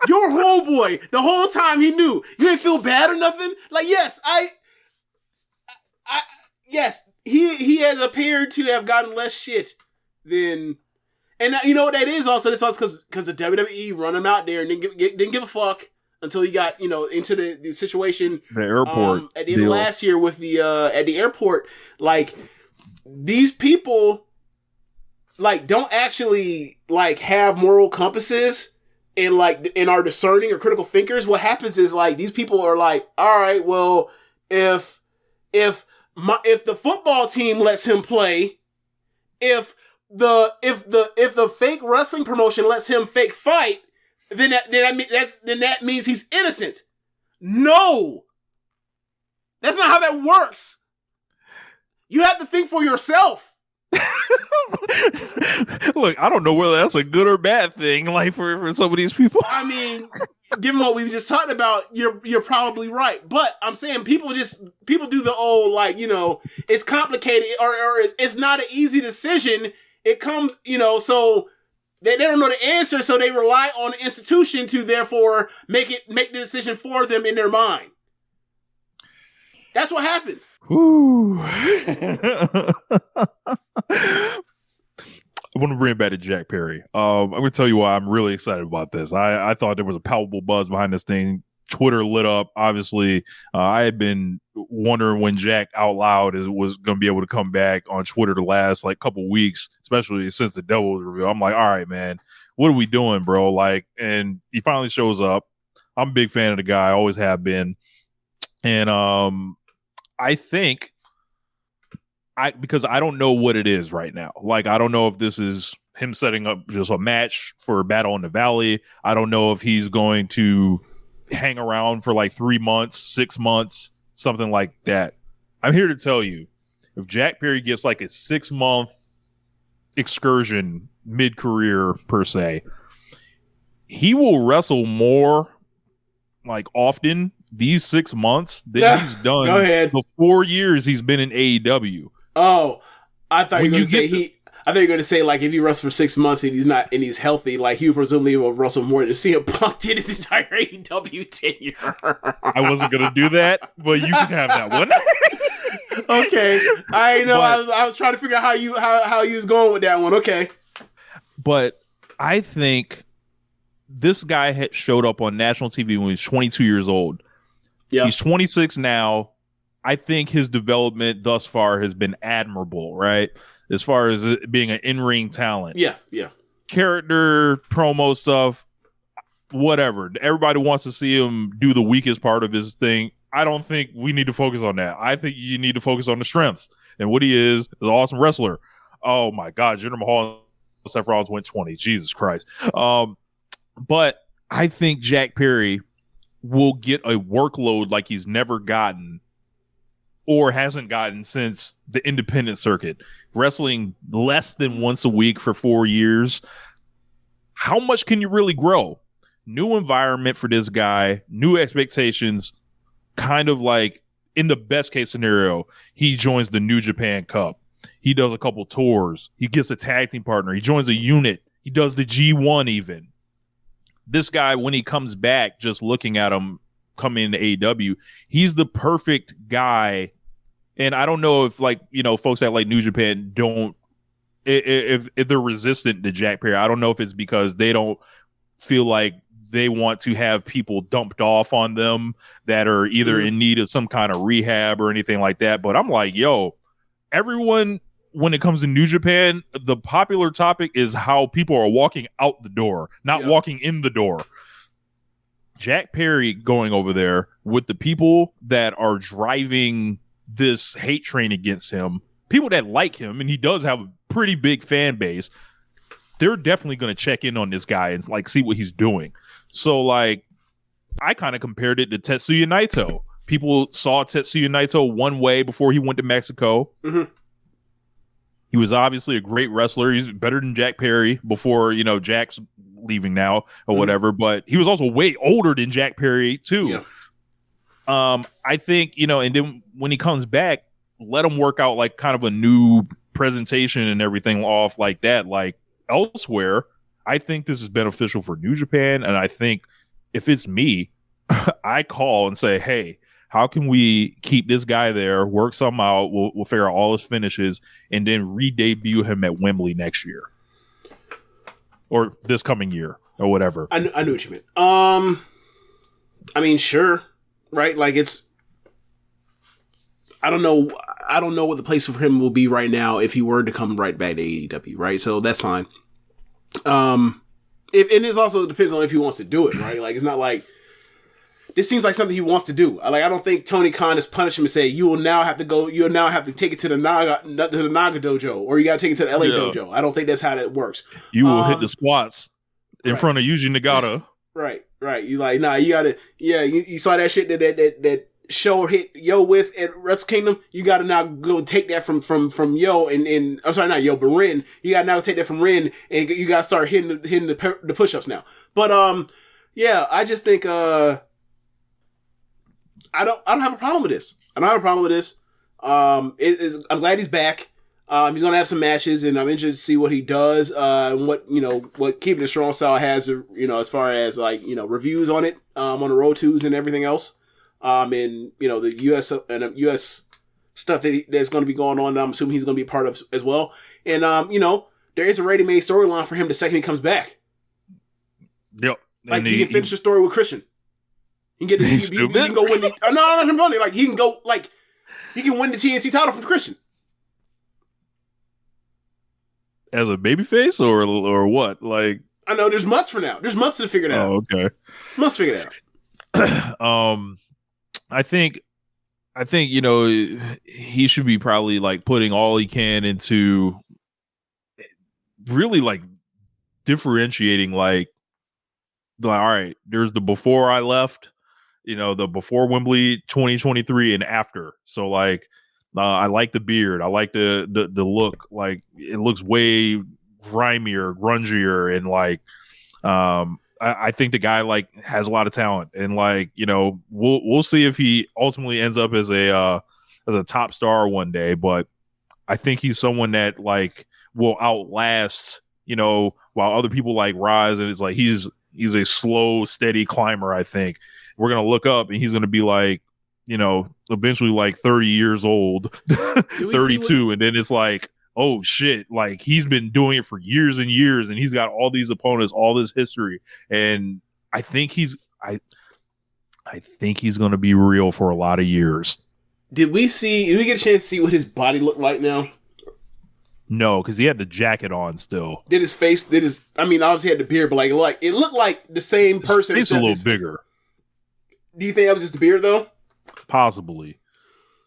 Your homeboy, the whole time he knew. You didn't feel bad or nothing? Like, yes, yes, he has appeared to have gotten less shit than, and you know what that is also? It's also because the WWE run him out there and didn't give a fuck until he got, into the situation. The airport. At the end of last year with the, at the airport, like, these people like don't actually like have moral compasses and like and are discerning or critical thinkers, what happens is like these people are like, all right, well, if the football team lets him play, if the fake wrestling promotion lets him fake fight, then that means he's innocent. No, that's not how that works. You have to think for yourself. Look, I don't know whether that's a good or bad thing, like for some of these people. I mean, given what we just talked about, you're probably right. But I'm saying people do the old like, you know, it's complicated or it's not an easy decision. It comes, you know, so they don't know the answer, so they rely on the institution to therefore make the decision for them in their mind. That's what happens. Woo. I want to bring it back to Jack Perry. I'm going to tell you why I'm really excited about this. I thought there was a palpable buzz behind this thing. Twitter lit up. Obviously, I had been wondering when Jack Out Loud was going to be able to come back on Twitter the last like couple weeks, especially since the Devil's reveal. I'm like, all right, man, what are we doing, bro? Like, and he finally shows up. I'm a big fan of the guy. I always have been. And I think because I don't know what it is right now. Like, I don't know if this is him setting up just a match for Battle in the Valley. I don't know if he's going to hang around for like 3 months, 6 months, something like that. I'm here to tell you, if Jack Perry gets like a 6-month excursion mid-career per se, he will wrestle more like often these 6 months than he's done the 4 years he's been in AEW. Oh, I thought you were going to say like if he wrestles for 6 months and he's healthy, like he presumably will wrestle more than CM Punk did his entire AEW tenure. I wasn't going to do that, but you can have that one. Okay, I know. I was trying to figure out how you was going with that one. Okay, but I think this guy had showed up on national TV when he was 22 years old. Yeah, he's 26 now. I think his development thus far has been admirable, right? As far as it being an in-ring talent. Yeah. Character, promo stuff, whatever. Everybody wants to see him do the weakest part of his thing. I don't think we need to focus on that. I think you need to focus on the strengths. And what he is an awesome wrestler. Oh, my God. Jinder Mahal and Seth Rollins went 20. Jesus Christ. But I think Jack Perry will get a workload like he's never gotten or hasn't gotten since the independent circuit. Wrestling less than once a week for 4 years. How much can you really grow? New environment for this guy, new expectations, kind of like in the best case scenario, he joins the New Japan Cup. He does a couple tours. He gets a tag team partner. He joins a unit. He does the G1 even. This guy, when he comes back, just looking at him coming into AEW, he's the perfect guy. And I don't know if, like, you know, folks at like New Japan don't, if they're resistant to Jack Perry. I don't know if it's because they don't feel like they want to have people dumped off on them that are either in need of some kind of rehab or anything like that. But I'm like, yo, everyone, when it comes to New Japan, the popular topic is how people are walking out the door, not walking in the door. Jack Perry going over there with the people that are driving this hate train against him, people that like him, and he does have a pretty big fan base, they're definitely going to check in on this guy and like see what he's doing. So like, I kind of compared it to Tetsuya Naito. People saw Tetsuya Naito one way before he went to Mexico. Mm-hmm. He was obviously a great wrestler. He's better than Jack Perry before, you know, Jack's leaving now or whatever, but he was also way older than Jack Perry too. Yeah. I think, you know, and then when he comes back, let him work out like kind of a new presentation and everything off like that. Like elsewhere, I think this is beneficial for New Japan. And I think if it's me, I call and say, hey, how can we keep this guy there, work something out, we'll figure out all his finishes, and then re-debut him at Wembley next year. Or this coming year, or whatever. I knew what you meant. I mean, sure. Right? Like, it's... I don't know I don't know what the place for him will be right now if he were to come right back to AEW, right? So that's fine. And this also depends on if he wants to do it, right? Like, it's not like, this seems like something he wants to do. Like, I don't think Tony Khan has punished him and say, you'll now have to take it to the Naga dojo, or you got to take it to the LA dojo. I don't think that's how that works. You will hit the squats in front of Yuji Nagata. Right. You like, nah, you gotta, you saw that shit that Show hit Yo with at Wrestle Kingdom. You gotta now go take that from Yo and I'm sorry, not Yo, but Ren. You gotta now take that from Ren and you gotta start hitting the push-ups now. But I just think I don't have a problem with this. I'm glad he's back. He's gonna have some matches, and I'm interested to see what he does. And what Keepin It Strong Style has, as far as reviews on it, on the road twos and everything else. And the US stuff that's going to be going on. I'm assuming he's going to be part of as well. And there is a ready-made storyline for him the second he comes back. Yep. Like, he can finish the story with Christian. He can get he can go win the. No, I'm funny. Like, he can go he can win the TNT title from Christian. As a babyface or what? Like, I know there's months for now. There's months to figure it out. Oh, okay. Months to figure it out. I think he should be probably like putting all he can into really like differentiating like all right, there's the before I left, the before Wembley 2023 and after. So like I like the beard, I like the look, like it looks way grimier, grungier, and like I think the guy like has a lot of talent, and like we'll see if he ultimately ends up as a top star one day. But I think he's someone that like will outlast while other people like rise, and it's like he's a slow, steady climber. I think we're gonna look up, and he's gonna be like eventually like 30 years old, 32, and then it's like, oh shit, like he's been doing it for years and years, and he's got all these opponents, all this history, and I think he's going to be real for a lot of years. Did we get a chance to see what his body looked like now? No, because he had the jacket on still. Obviously he had the beard, but like it looked like the same person. It's a little bigger. Do you think that was just the beard though? Possibly.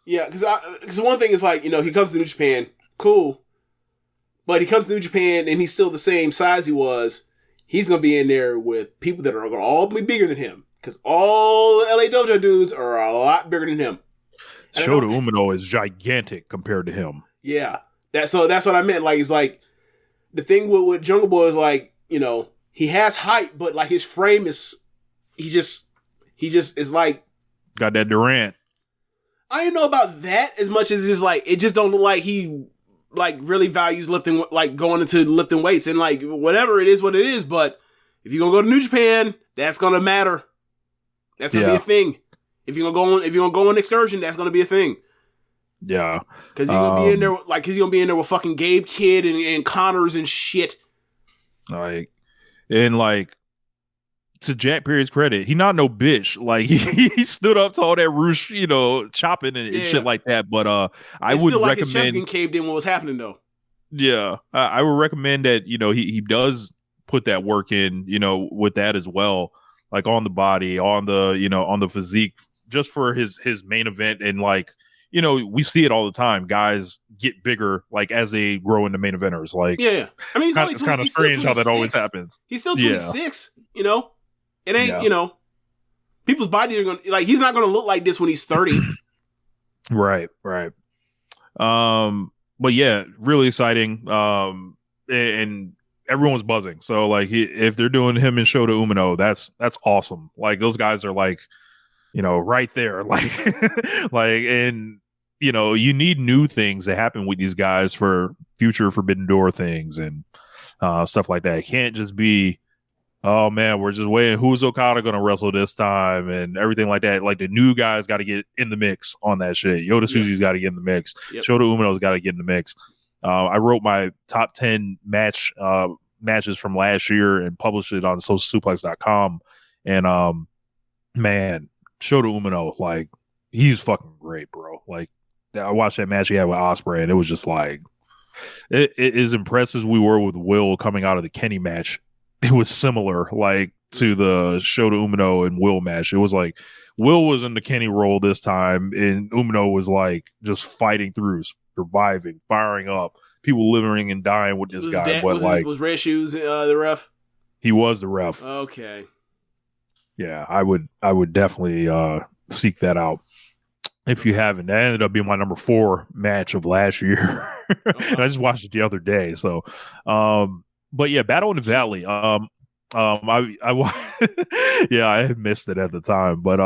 Yeah, because one thing is like, he comes to New Japan, cool. But he comes to New Japan and he's still the same size he was. He's going to be in there with people that are going to all be bigger than him. Because all the LA Dojo dudes are a lot bigger than him. Shota Umino is gigantic compared to him. Yeah. That's what I meant. Like, it's like, the thing with Jungle Boy is like, he has height, but like his frame is, he just is like. Got that Durant. I don't know about that as much as it's like, it just don't look like he like really values lifting, like going into lifting weights, and like whatever it is, what it is. But if you're gonna go to New Japan, that's gonna matter. That's gonna be a thing. If you're gonna go on excursion, that's gonna be a thing. Yeah, because he's gonna be in there, like he's gonna be in there with fucking Gabe Kidd and Connors and shit. Like, and like, to Jack Perry's credit, he not no bitch. Like he stood up to all that roosh, chopping and shit like that. But I would recommend. His chest getting caved in what was happening though. Yeah, I would recommend that he does put that work in, with that as well, like on the body, on the on the physique, just for his main event. And like we see it all the time. Guys get bigger like as they grow into main eventers. Like I mean, it's kind of strange how that always happens. He's still 26. It ain't, people's bodies are going to, like, he's not going to look like this when he's 30. Right. But yeah, really exciting. And everyone's buzzing. So, like, if they're doing him and Shota Umino, that's awesome. Like, those guys are, like, right there. Like, and, you need new things to happen with these guys for future Forbidden Door things and stuff like that. It can't just be, oh man, we're just waiting. Who's Okada going to wrestle this time and everything like that? Like the new guys got to get in the mix on that shit. Yoda Suzuki's got to get in the mix. Yep. Shota Umino's got to get in the mix. I wrote my top 10 matches from last year and published it on socialsuplex.com. And man, Shota Umino, like he's fucking great, bro. Like I watched that match he had with Ospreay, and it was just like it as impressed as we were with Will coming out of the Kenny match. It was similar, like to the Shota Umino and Will match. It was like Will was in the Kenny role this time, and Umino was like just fighting through, surviving, firing up, people living and dying with this guy. Was Red Shoes the ref? He was the ref. Okay. Yeah, I would definitely seek that out if you haven't. That ended up being my number 4 match of last year. And I just watched it the other day. So, but yeah, Battle in the Valley. Yeah, I had missed it at the time, but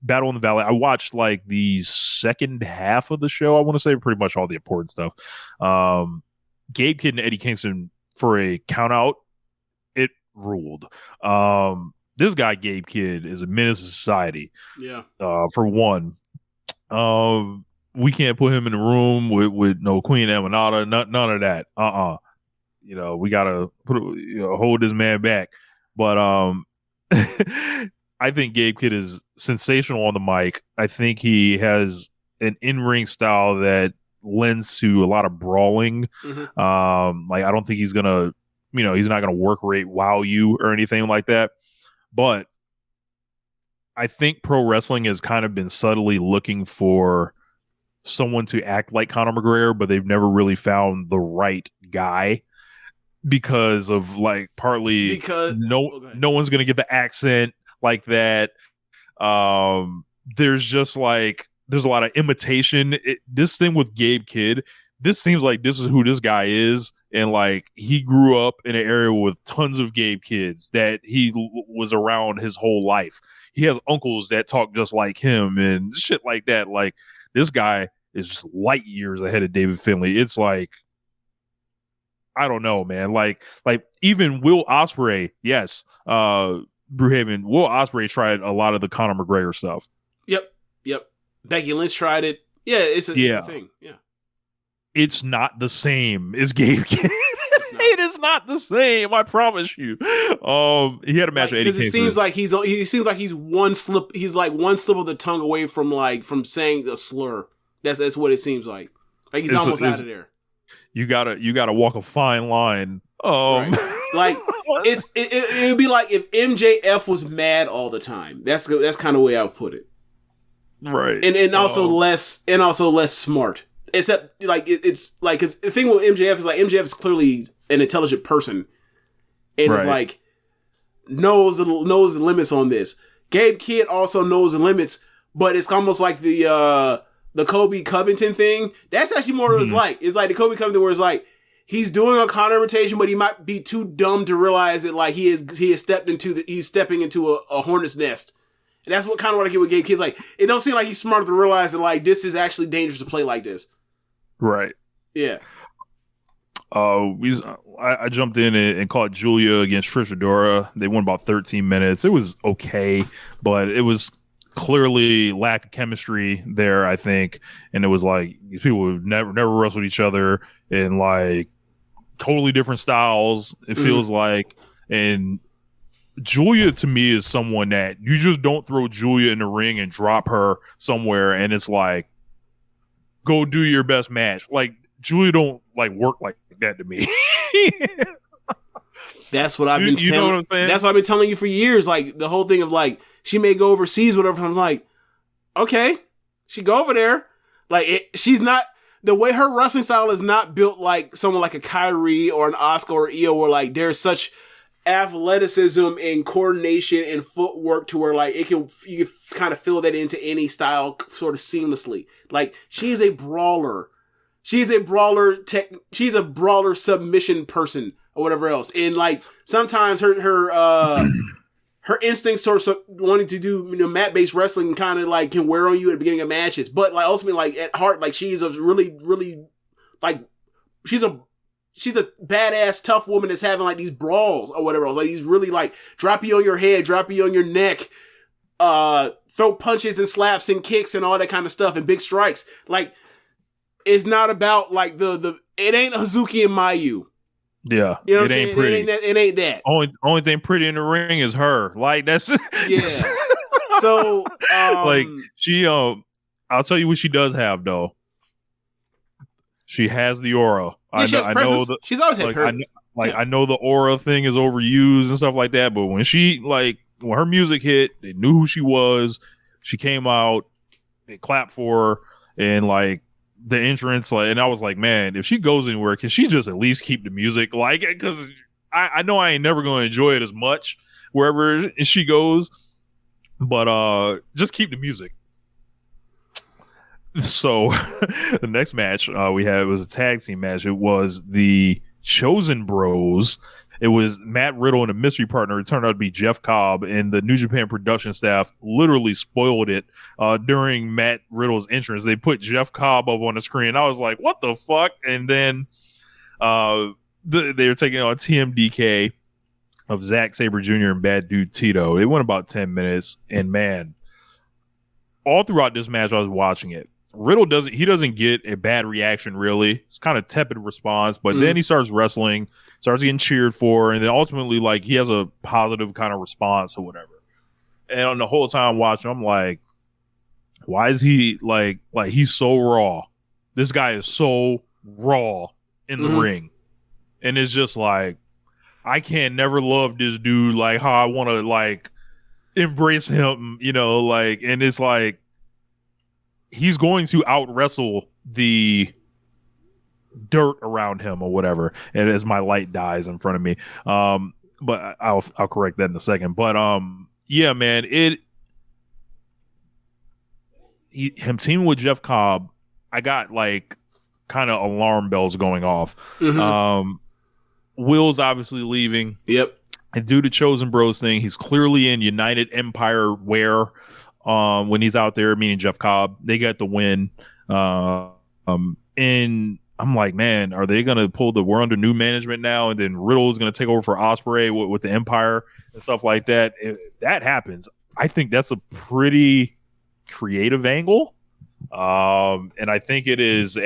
Battle in the Valley, I watched like the second half of the show. I want to say pretty much all the important stuff. Gabe Kidd and Eddie Kingston for a count out, it ruled. This guy Gabe Kidd is a menace to society. Yeah. For one, we can't put him in the room with no Queen Amanada, none of that. You know, we gotta hold this man back. But I think Gabe Kidd is sensational on the mic. I think he has an in-ring style that lends to a lot of brawling. Mm-hmm. Like I don't think he's gonna, he's not gonna work rate wow you or anything like that. But I think pro wrestling has kind of been subtly looking for someone to act like Conor McGregor, but they've never really found the right guy. Because of like partly no one's gonna get the accent like that. There's just like there's a lot of imitation. This thing with Gabe Kidd, this seems like this is who this guy is, and like he grew up in an area with tons of Gabe Kidds that he was around his whole life. He has uncles that talk just like him and shit like that. Like this guy is just light years ahead of David Finlay. It's like, I don't know, man. Like even Will Ospreay, yes, Brewhaven. Will Ospreay tried a lot of the Conor McGregor stuff. Yep. Becky Lynch tried it. Yeah, it's a thing. Yeah, it's not the same as Gabe Kidd. It is not the same. I promise you. He had a match with Eddie Kingston. He seems like he's one slip. He's like one slip of the tongue away from saying a slur. That's what it seems like. Like he's almost out of there. You gotta walk a fine line. Right. Like it would be like if MJF was mad all the time. That's kind of the way I would put it. Right. And also less smart. Except like it's like cause the thing with MJF is like MJF is clearly an intelligent person, and it's like knows the limits on this. Gabe Kidd also knows the limits, but it's almost like the Kobe Covington thing. That's actually more what it's like. It's like the Kobe Covington where it's like he's doing a Conor imitation, but he might be too dumb to realize that like he's stepping into a hornet's nest. And that's what I get with Gabe Kidd. Like it don't seem like he's smart to realize that like this is actually dangerous to play like this. Right. Yeah. I jumped in and caught Julia against Trish Adora. They won about 13 minutes. It was okay, but it was clearly lack of chemistry there, I think. And it was like these people have never wrestled each other in like totally different styles. It feels like, and Julia to me is someone that you just don't throw Julia in the ring and drop her somewhere and it's like, go do your best match. Like Julia don't like work like that to me. That's what I've been saying. You know what I'm saying? That's what I've been telling you for years. Like the whole thing of like she may go overseas, whatever. I'm like, okay, she go over there. Like she's not the way her wrestling style is not built like someone like a Kyrie or an Asuka or Io, where like there's such athleticism and coordination and footwork to where like you can kind of fill that into any style sort of seamlessly. Like she's a brawler. She's a brawler submission person or whatever else. And like sometimes her instincts towards wanting to do mat-based wrestling kind of like can wear on you at the beginning of matches. But like ultimately like at heart like she's a really, really like she's a badass tough woman that's having like these brawls or whatever else. Like these really like drop you on your head, drop you on your neck, throw punches and slaps and kicks and all that kind of stuff and big strikes. Like it's not about like it ain't Hazuki and Mayu. Yeah, you know what I'm saying? Pretty. It ain't that. Only thing pretty in the ring is her. Like that's yeah. So like she I'll tell you what she does have though. She has the aura. Yeah, she has presence. She's always had presence. I know the aura thing is overused and stuff like that, but when her music hit, they knew who she was. She came out, they clapped for her, and like the entrance, and I was like, man, if she goes anywhere, can she just at least keep the music? Like, because I know I ain't never going to enjoy it as much wherever she goes, but just keep the music. So the next match we had was a tag team match. It was the Chosen Bros. It was Matt Riddle and a mystery partner. It turned out to be Jeff Cobb, and the New Japan production staff literally spoiled it during Matt Riddle's entrance. They put Jeff Cobb up on the screen. I was like, what the fuck? And then they were taking on TMDK of Zack Sabre Jr. and Bad Dude Tito. It went about 10 minutes, and man, all throughout this match I was watching it. Riddle doesn't get a bad reaction, really. It's kind of tepid response, but then he starts wrestling, starts getting cheered for, and then ultimately, like, he has a positive kind of response or whatever. And on the whole time watching, I'm like, why is he like he's so raw? This guy is so raw in the ring. And it's just like, I can't never love this dude like how I want to like embrace him, and it's like, he's going to out wrestle the dirt around him or whatever. And as my light dies in front of me, but I'll correct that in a second. But yeah, man, him teaming with Jeff Cobb, I got like kind of alarm bells going off. Will's obviously leaving. Yep. And do the Chosen Bros thing. He's clearly in United Empire wear. When he's out there, meaning Jeff Cobb, they got the win. And I'm like, man, are they going to pull we're under new management now, and then Riddle is going to take over for Ospreay with the Empire and stuff like that? If that happens, I think that's a pretty creative angle. And I think it is if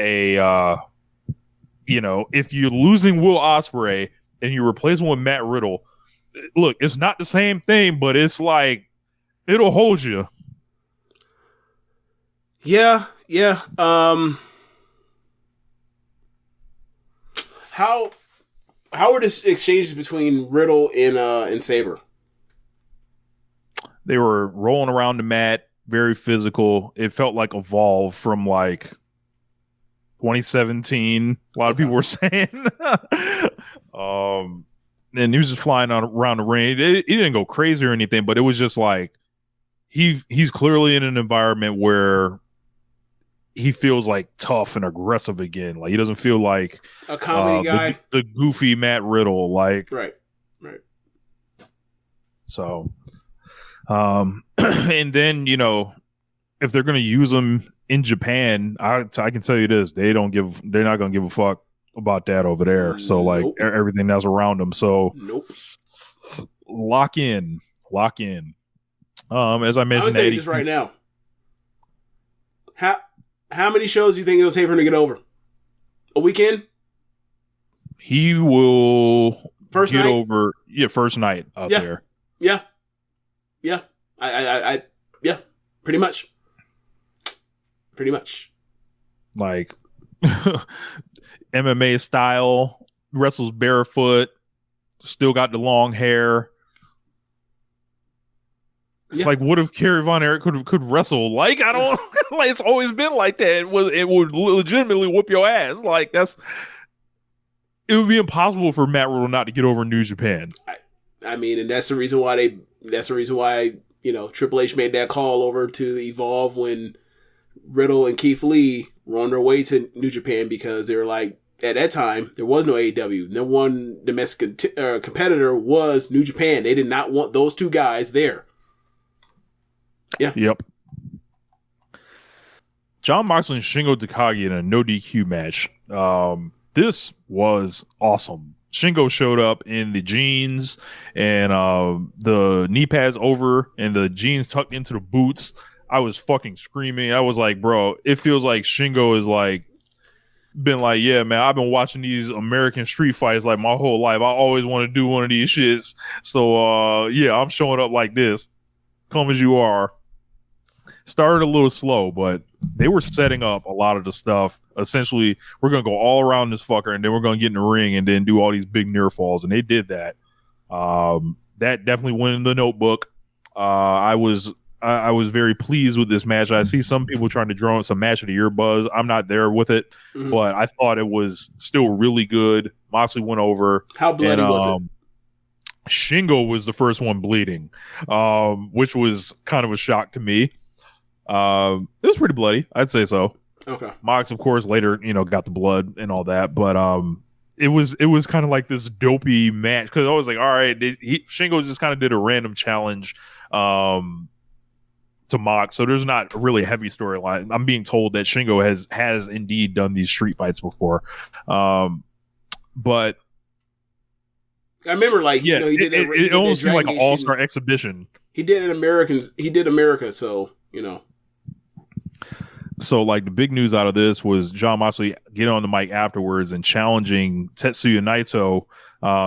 you're losing Will Ospreay and you replace him with Matt Riddle, look, it's not the same thing, but it's like, it'll hold you. Yeah. How were the exchanges between Riddle and Sabre? They were rolling around the mat, very physical. It felt like Evolve from like 2017. A lot of people were saying. And he was just flying around the ring. He didn't go crazy or anything, but it was just like he's clearly in an environment where he feels like tough and aggressive again. Like, he doesn't feel like a comedy guy, the goofy Matt Riddle. Like, right. So, and then if they're going to use him in Japan, I can tell you this: they're not going to give a fuck about that over there. So like everything that's around them. So lock in. As I mentioned, I'm saying this right now. How many shows do you think it'll take for him to get over? A weekend? He will first get night? over. Yeah, first night out there. Yeah. I pretty much. Like MMA style, wrestles barefoot, still got the long hair. It's like, what if Kerry Von Erich could wrestle? Like, I don't like, it's always been like that. It would legitimately whoop your ass. Like, it would be impossible for Matt Riddle not to get over in New Japan. I mean, and that's the reason why Triple H made that call over to Evolve when Riddle and Keith Lee were on their way to New Japan, because they were like, at that time, there was no AEW. No one domestic competitor was New Japan. They did not want those two guys there. Yeah. Yep. Jon Moxley and Shingo Takagi in a no DQ match. This was awesome. Shingo showed up in the jeans and the knee pads over and the jeans tucked into the boots. I was fucking screaming. I was like, bro, it feels like Shingo is like, been like, yeah, man, I've been watching these American street fights like my whole life. I always want to do one of these shits. So, yeah, I'm showing up like this. Come as you are. Started a little slow, but they were setting up a lot of the stuff. Essentially, we're going to go all around this fucker, and then we're going to get in the ring and then do all these big near falls. And they did that. That definitely went in the notebook. I was very pleased with this match. I see some people trying to draw some match of the year buzz. I'm not there with it, but I thought it was still really good. Moxley went over. How bloody was it? Shingo was the first one bleeding, which was kind of a shock to me. It was pretty bloody, I'd say so. Okay. Mox, of course, later, got the blood and all that, but it was kind of like this dopey match because I was like, all right, Shingo just kind of did a random challenge to Mox, so there's not a really heavy storyline. I'm being told that Shingo has indeed done these street fights before, but I remember, he did it almost seemed like an all-star exhibition. He did America, so So, the big news out of this was Jon Moxley getting on the mic afterwards and challenging Tetsuya Naito,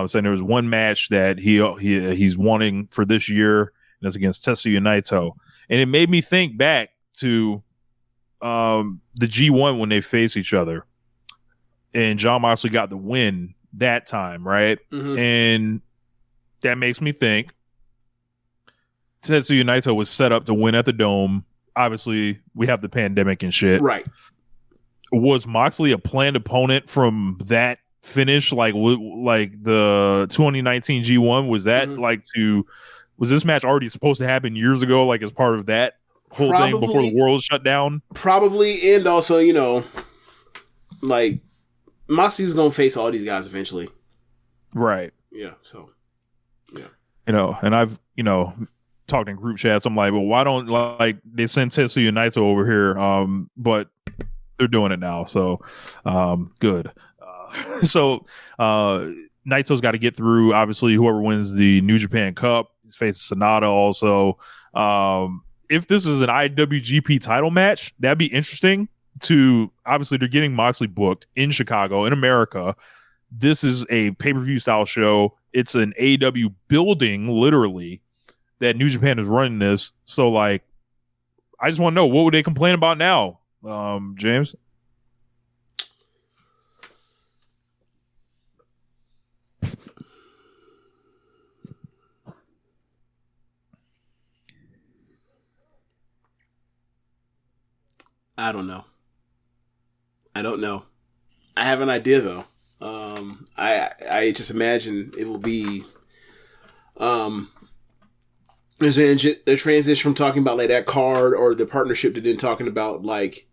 saying there was one match that he's wanting for this year, and that's against Tetsuya Naito. And it made me think back to the G1 when they faced each other. And Jon Moxley got the win that time, right? Mm-hmm. And that makes me think Tetsuya Naito was set up to win at the Dome. Obviously, we have the pandemic and shit. Right. Was Moxley a planned opponent from that finish? Like the 2019 G1? Was that was this match already supposed to happen years ago, as part of that whole thing before the world shut down? Probably, and also, Moxley's going to face all these guys eventually. Right. Yeah, so, yeah. And I've, talked in group chats. I'm like, well, why don't they send Tetsuya Naito over here? But they're doing it now, so good. So Naito's got to get through. Obviously, whoever wins the New Japan Cup is facing Sonata. Also, if this is an IWGP title match, that'd be interesting. Obviously, they're getting Moxley booked in Chicago, in America. This is a pay-per-view style show. It's an AEW building, literally, that New Japan is running this. So, I just want to know, what would they complain about now, James? I don't know. I have an idea, though. I just imagine it will be the transition from talking about that card or the partnership to then talking about the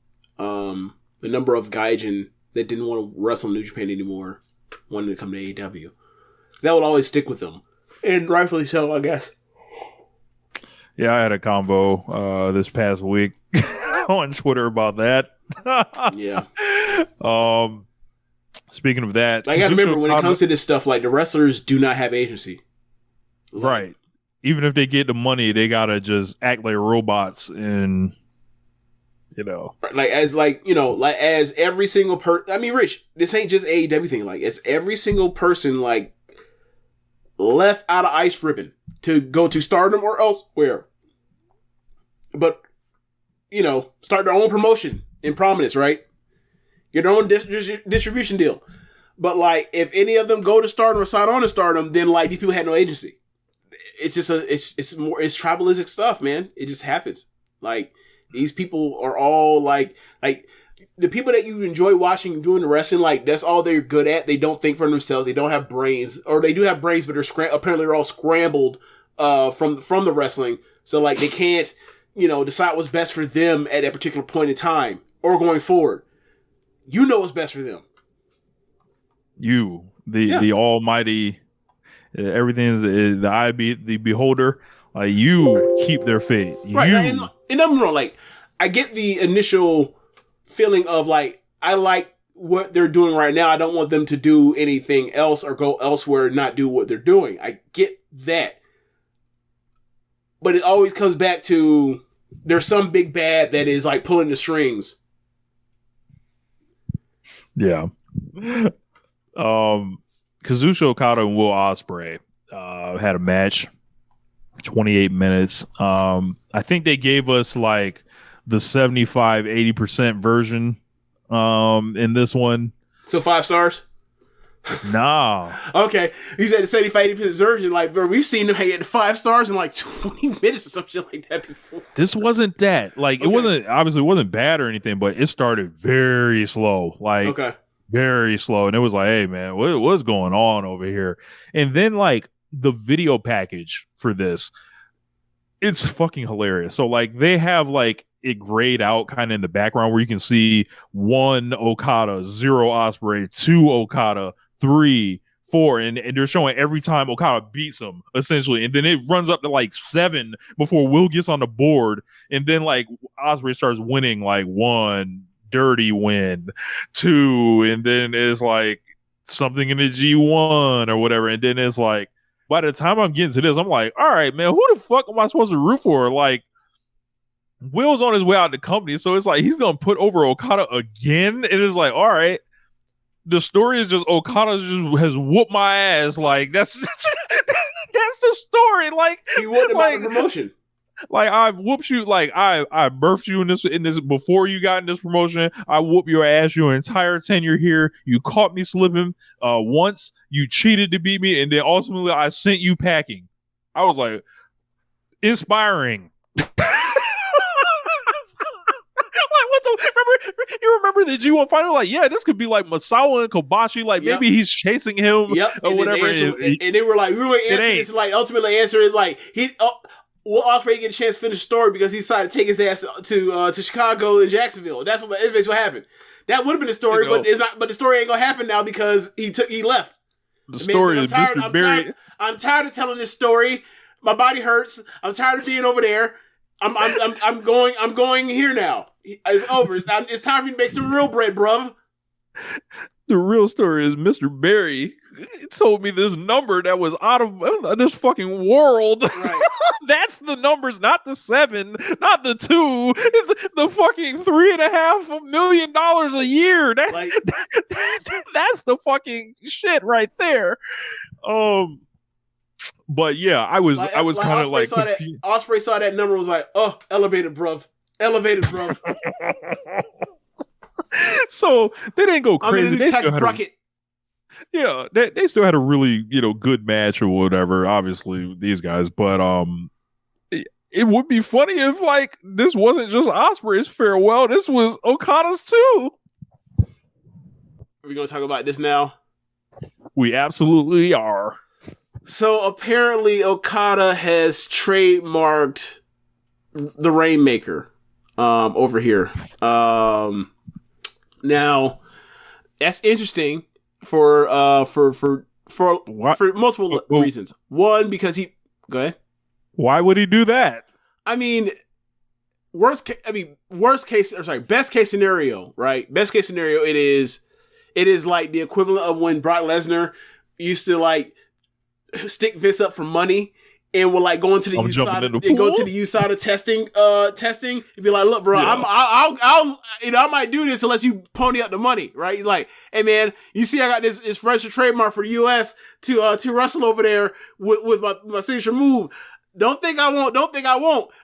number of gaijin that didn't want to wrestle New Japan anymore wanted to come to AEW. That will always stick with them, and rightfully so, I guess. Yeah, I had a convo this past week on Twitter about that. Yeah. Speaking of that, I gotta remember when it comes to this stuff, the wrestlers do not have agency. Right. Even if they get the money, they gotta just act like robots, and as every single person. I mean, Rich, this ain't just AEW thing. It's every single person left out of Ice Ribbon to go to Stardom or elsewhere, but start their own promotion in prominence, right? Get their own distribution deal. But if any of them go to Stardom or sign on to Stardom, then these people had no agency. It's just it's tribalistic stuff, man. It just happens. These people are all the people that you enjoy watching and doing the wrestling, that's all they're good at. They don't think for themselves. They don't have brains, or they do have brains, but apparently they're all scrambled from the wrestling. So they can't decide what's best for them at that particular point in time or going forward. What's best for them. The almighty, everything is the eye be the beholder. You keep their fate. Right. And I'm wrong. I get the initial feeling of I like what they're doing right now. I don't want them to do anything else or go elsewhere and not do what they're doing. I get that. But it always comes back to there's some big bad that is pulling the strings. Yeah. Kazuchika Okada and Will Ospreay had a match, 28 minutes. I think they gave us the 75-80% version in this one. So 5 stars? Nah. Okay. You said the 75-80% version. Like, bro, we've seen them get 5 stars in like 20 minutes or some shit like that before. This wasn't that. Like, Okay. it wasn't bad or anything, but it started very slow. Like, Okay. very slow. And it was like, hey, man, what's going on over here? And then, like, the video package for this, it's fucking hilarious. So, like, they have, like, it grayed out kind of in the background where you can see 1 Okada, 0 Ospreay, 2 Okada, 3, 4, and they're showing every time Okada beats him, essentially. And then it runs up to like 7 before Will gets on the board. And then like Ospreay starts winning like 1 dirty win, 2, and then it's like something in the G1 or whatever. And then it's like, by the time I'm getting to this, I'm like, all right, man, who the fuck am I supposed to root for? Like, Will's on his way out of the company, so it's like he's gonna put over Okada again. And it's like, all right. The story is just Okada just has whooped my ass. Like that's the story. Like he whooped him out of promotion. Like I've whooped you. Like I birthed you in this before you got in this promotion. I whooped your ass your entire tenure here. You caught me slipping once. You cheated to beat me, and then ultimately I sent you packing. I was like, inspiring. You remember the G1 final? Like, yeah, this could be like Masawa and Kobashi. Like, maybe he's chasing him or whatever. And they were like, we were answering this. Like, ultimately, the answer is like, Will Ospreay get a chance to finish the story because he decided to take his ass to Chicago and Jacksonville. That's basically what happened. That would have been the story, but it's not. But the story ain't gonna happen now because he left. The story is Mr. Barry. I'm tired of telling this story. My body hurts. I'm tired of being over there. I'm going here now. It's over. It's time for me to make some real bread, bruv. The real story is Mr. Barry told me this number that was out of this fucking world. Right. That's the numbers, not the 7, not the 2, the fucking $3.5 million a year. That's the fucking shit right there. But yeah, I was kind of like Ospreay saw that number and was like, oh, elevated, bruv. So they didn't go crazy. I'm in a new tax bracket. Yeah, they still had a really, good match or whatever, obviously, these guys. But it would be funny if, like, this wasn't just Ospreay's farewell. This was Okada's too. Are we going to talk about this now? We absolutely are. So apparently Okada has trademarked the Rainmaker over here. Now that's interesting for multiple reasons. One, because go ahead. Why would he do that? I mean, best case scenario, right? Best case scenario, it is like the equivalent of when Brock Lesnar used to like stick Vince up for money and will like go into the USADA testing and be like, look, bro, yeah. I might do this unless you pony up the money, right? You're like, hey man, you see I got this registered trademark for the US to wrestle over there with my signature move. Don't think I won't.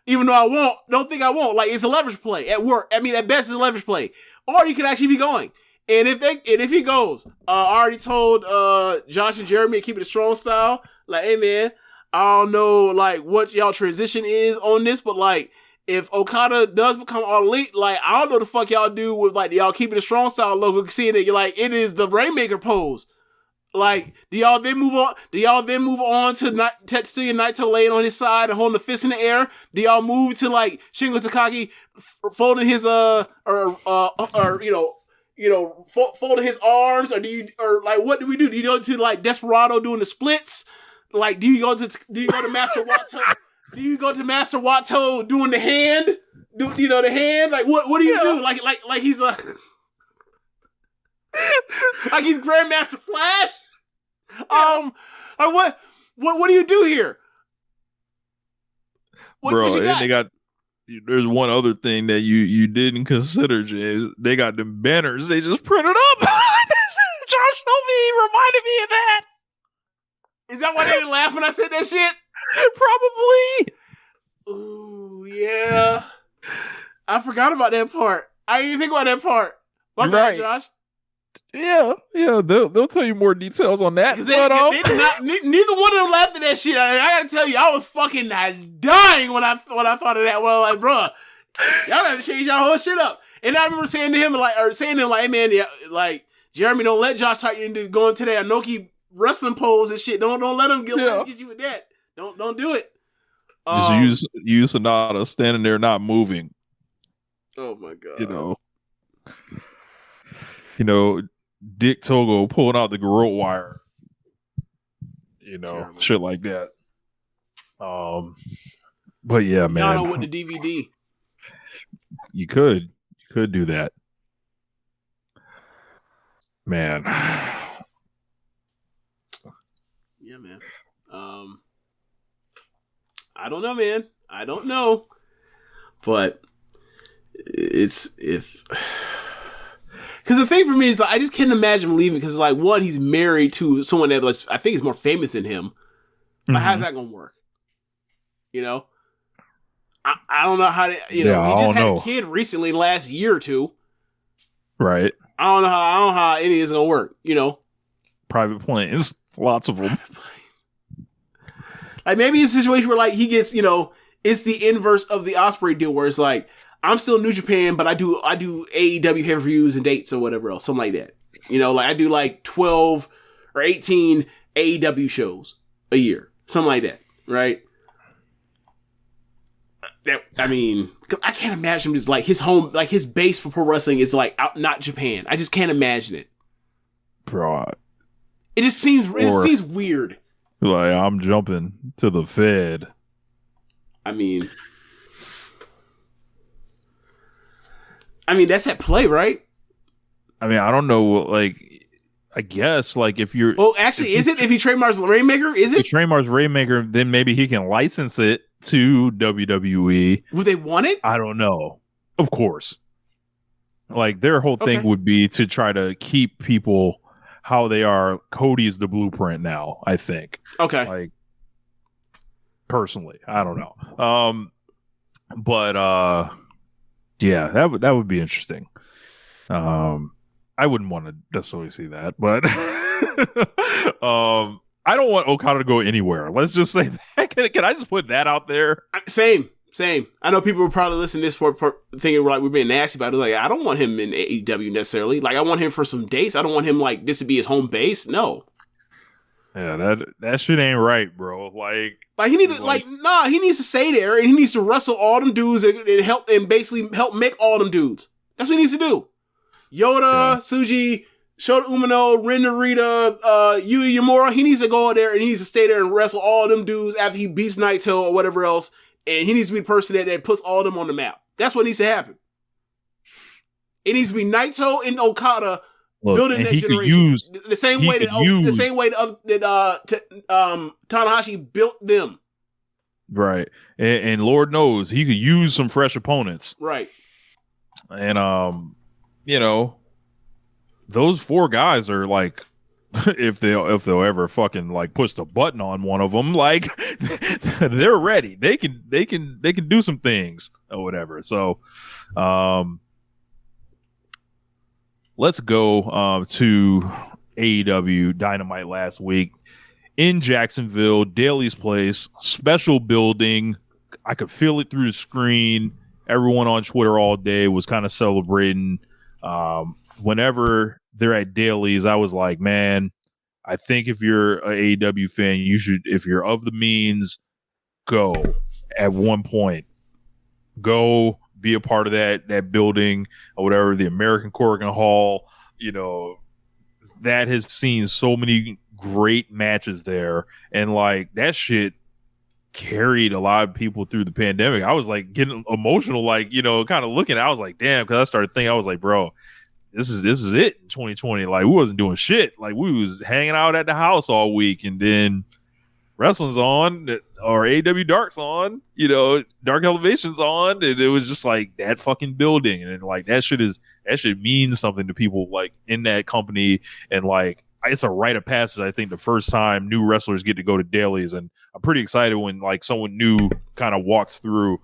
Even though I won't, don't think I won't. Like, it's a leverage play at work. I mean, at best, it's a leverage play. Or you could actually be going. And if he goes, I already told Josh and Jeremy at Keepin It Strong Style, like, hey man, I don't know like what y'all transition is on this, but like if Okada does become all elite, like I don't know the fuck y'all do with like y'all Keepin It Strong Style logo, seeing it, you're like, it is the Rainmaker pose. Like, do y'all then move on to Tetsuya Naito laying on his side and holding the fist in the air? Do y'all move to like Shingo Takagi folding his folding his arms, or what do we do? Do you go to like Desperado doing the splits? Like, do you go to Master Wato? Do you go to Master Wato doing the hand? The hand? Like, what do you do? Like he's like he's Grandmaster Flash? What do you do here? Bro, and they got. There's one other thing that you didn't consider, James. They got them banners. They just printed up. Josh told me, he reminded me of that. Is that why they didn't laugh when I said that shit? Probably. Ooh, yeah. I forgot about that part. I didn't even think about that part. My bad, Right. Josh. Yeah. They'll tell you more details on that. Because neither one of them laughed at that shit. I gotta tell you, I was fucking dying when I thought of that. Well, like, bruh, y'all have to change y'all whole shit up. And I remember saying to him, hey man, yeah, like, Jeremy, don't let Josh talk you into going to that Anoki wrestling pose and shit. Don't let him get you with that. Don't do it. Just use Sonata standing there not moving. Oh my god. You know, Dick Togo pulling out the garrote wire. Terrible. Shit like that. But yeah, man. Yano with the DVD. You could do that. Man. Yeah, man. I don't know, man. I don't know. But because the thing for me is, like, I just can't imagine him leaving, because, like, one, he's married to someone that, like, I think is more famous than him. But how's that gonna work? I don't know how to, he just had a kid recently, last year or two. Right. I don't know how any of this is gonna work, Private planes. Lots of them. Like, maybe it's a situation where, like, he gets, it's the inverse of the Ospreay deal, where it's like, I'm still New Japan, but I do AEW pay-per-views and dates or whatever else, something like that. Like, I do like 12 or 18 AEW shows a year, something like that, right? I can't imagine him just, like, his home, like, his base for pro wrestling is, like, not Japan. I just can't imagine it. Bro. It just seems weird. Like, I'm jumping to the Fed. That's at play, right? I don't know, like, I guess, like, if you're... Well, actually, is it? If he trademarks Rainmaker, is it? If he trademarks Rainmaker, then maybe he can license it to WWE. Would they want it? I don't know. Of course. Like, their whole thing would be to try to keep people how they are. Cody's the blueprint now, I think. Okay. Like, personally, I don't know. Yeah, that would be interesting. I wouldn't want to necessarily see that, but I don't want Okada to go anywhere. Let's just say that. Can I just put that out there? Same. I know people will probably listen to this for thinking, like, we're being nasty about it. Like, I don't want him in AEW necessarily. Like, I want him for some dates. I don't want him, like, this to be his home base. No. Yeah, that shit ain't right, bro. Like he needs to stay there, and he needs to wrestle all them dudes and basically help make all them dudes. That's what he needs to do. Yoda, Tsuji, Shota Umino, Ren Narita, Yuya Yamura, he needs to go there and he needs to stay there and wrestle all them dudes after he beats Naito or whatever else, and he needs to be the person that puts all of them on the map. That's what needs to happen. It needs to be Naito and Okada building that generation. The same way that Tanahashi built them. Right. And Lord knows he could use some fresh opponents. Right. And those four guys are like, if they'll ever fucking like push the button on one of them, like they're ready. They can do some things or whatever. So, let's go to AEW Dynamite last week in Jacksonville, Daly's Place, special building. I could feel it through the screen. Everyone on Twitter all day was kind of celebrating. Whenever they're at Daly's, I was like, man, I think if you're an AEW fan, you should, if you're of the means, go at one point. Go be a part of that building or whatever, the American Corrigan Hall, that has seen so many great matches there. And like that shit carried a lot of people through the pandemic. I was like getting emotional, like, kind of looking, I was like, damn, because I started thinking, I was like, bro, this is it in 2020. Like we wasn't doing shit. Like we was hanging out at the house all week, and then wrestling's on, or AEW Dark's on, Dark Elevation's on, and it was just like that fucking building, and like that shit means something to people like in that company, and like it's a rite of passage. I think the first time new wrestlers get to go to Dailies, and I'm pretty excited when like someone new kind of walks through.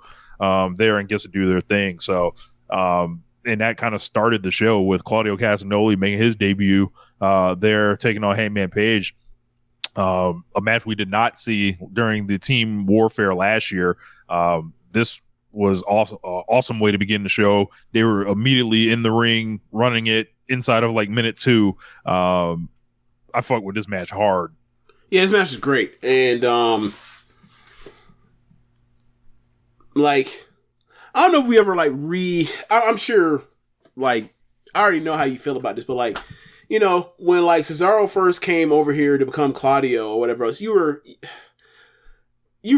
there and gets to do their thing. So, and that kind of started the show with Claudio Castagnoli making his debut there, taking on Hangman Page. A match we did not see during the Team Warfare last year. This was awesome way to begin the show. They were immediately in the ring, running it inside of like minute 2. I fuck with this match hard. Yeah, this match is great. And like, I don't know if we ever like I'm sure like I already know how you feel about this, but like, you know, when like Cesaro first came over here to become Claudio or whatever else, you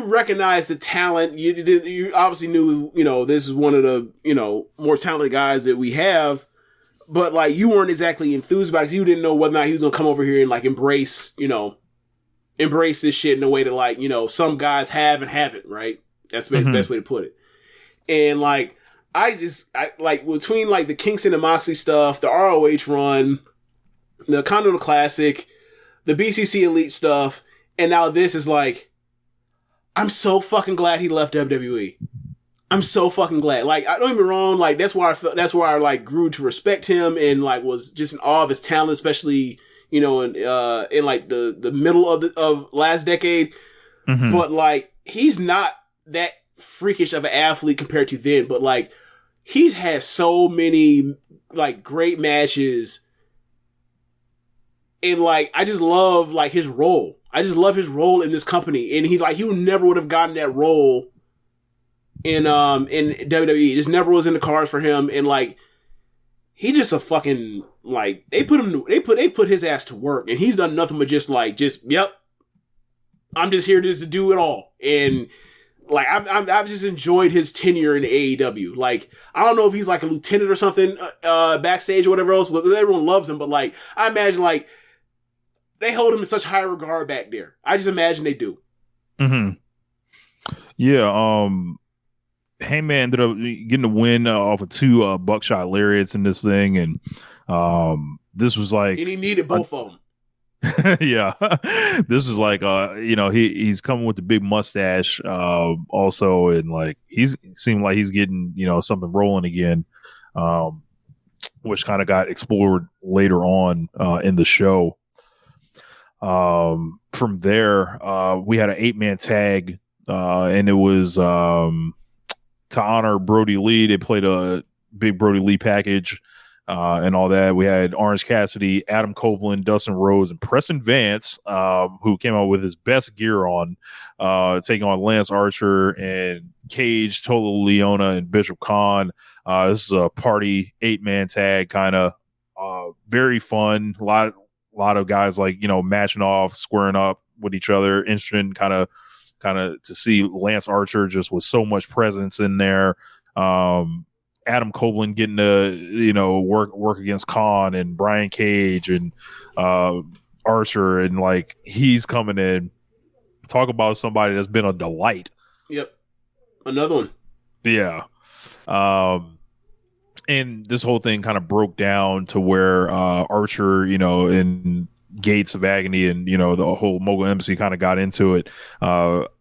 recognized the talent. You obviously knew, you know, this is one of the, you know, more talented guys that we have, but like you weren't exactly enthused about it. You didn't know whether or not he was gonna come over here and like embrace this shit in a way that like, you know, some guys have and haven't, right? That's the best way to put it. And like, I like between like the Kingston and Moxley stuff, the ROH run, the Continental Classic, the BCC Elite stuff, and now this is like, I'm so fucking glad he left WWE. I'm so fucking glad. Like, I don't get me wrong, like that's where I like grew to respect him and like was just in awe of his talent, especially, you know, in like the middle of last decade. But like, he's not that freakish of an athlete compared to then, but like he's had so many like great matches, and like I just love like his role. I just love his role in this company, and he never would have gotten that role in WWE. It just never was in the cards for him, and like he just a fucking like they put his ass to work, and he's done nothing but just yep, I'm just here just to do it all. And like I've just enjoyed his tenure in AEW. Like I don't know if he's like a lieutenant or something backstage or whatever else, but everyone loves him. But like I imagine like they hold him in such high regard back there. I just imagine they do. Yeah. Hangman ended up getting the win off of 2 buckshot lariats in this thing, and this was like, and he needed both of them. Yeah, this is like you know, he's coming with the big mustache also, and like he's seemed like he's getting, you know, something rolling again, which kind of got explored later on in the show. From there, we had an 8-man tag, and it was to honor Brody Lee. They played a big Brody Lee package. And all that. We had Orange Cassidy, Adam Copeland, Dustin Rhodes, and Preston Vance, who came out with his best gear on, taking on Lance Archer and Cage, Tola Leona, and Bishop Khan. This is a party 8-man tag, kind of very fun. A lot of guys like, you know, matching off, squaring up with each other. Interesting, kind of to see Lance Archer just with so much presence in there. Adam Copeland getting to, you know, work against Khan and Brian Cage and Archer, and like he's coming in. Talk about somebody that's been a delight. Yep, another one. Yeah, and this whole thing kind of broke down to where Archer, you know, in Gates of Agony, and you know the whole Mogul Embassy kind of got into it.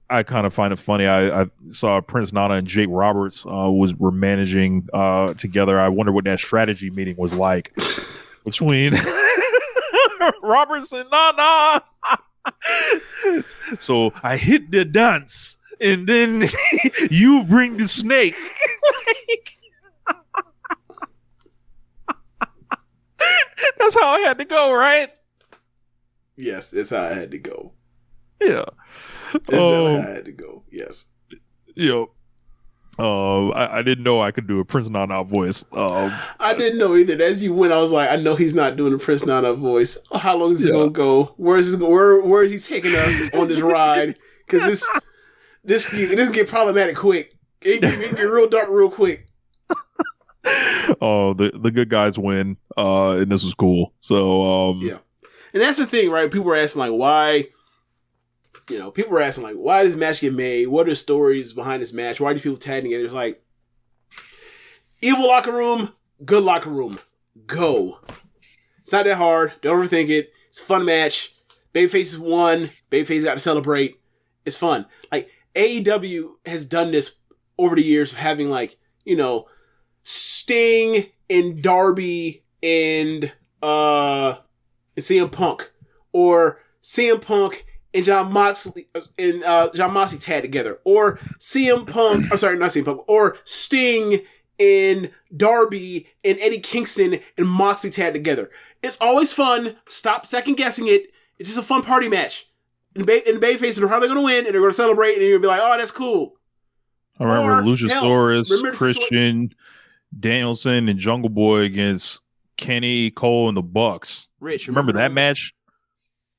I kind of find it funny. I saw Prince Nana and Jake Roberts were managing together. I wonder what that strategy meeting was like between Roberts and Nana. So I hit the dance, and then you bring the snake. That's how I had to go, right? Yes, that's how I had to go. Yeah. That's how I had to go. Yes. You know, I didn't know I could do a Prince Nana voice. I didn't know either. As you went, I was like, I know he's not doing a Prince Nana voice. How long is it gonna go? Where is he taking us on this ride? Because this get problematic quick. It get real dark real quick. Oh, the good guys win, and this was cool. So yeah, and that's the thing, right? People were asking like, why. You know, people were asking, like, why does this match get made? What are the stories behind this match? Why do people tag together? It's like, evil locker room, good locker room. Go. It's not that hard. Don't overthink it. It's a fun match. Babyface won. Babyface got to celebrate. It's fun. Like, AEW has done this over the years of having like, you know, Sting and Darby and CM Punk, or CM Punk and John Moxley tag together, or CM Punk, I'm sorry, not CM Punk, or Sting and Darby and Eddie Kingston and Moxley tag together. It's always fun. Stop second guessing it. It's just a fun party match. And Babyface are probably going to win, and they're going to celebrate, and you're going to be like, oh, that's cool. I remember Luchasaurus, Christian, Danielson, and Jungle Boy against Kenny, Cole, and the Bucks. Rich, remember that match?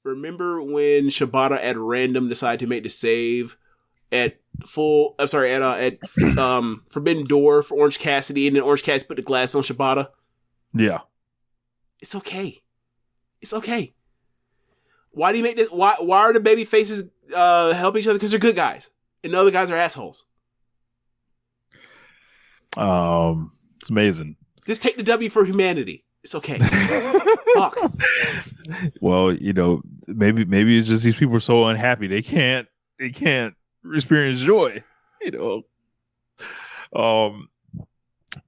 Remember when Shibata at random decided to make the save at Forbidden Door for Orange Cassidy, and then Orange Cassidy put the glass on Shibata? Yeah. It's okay. It's okay. Why do you make this? Why are the baby faces helping each other? Because they're good guys, and the other guys are assholes. It's amazing. Just take the W for humanity. It's okay. Fuck. Well, you know, maybe it's just these people are so unhappy they can't experience joy. You know.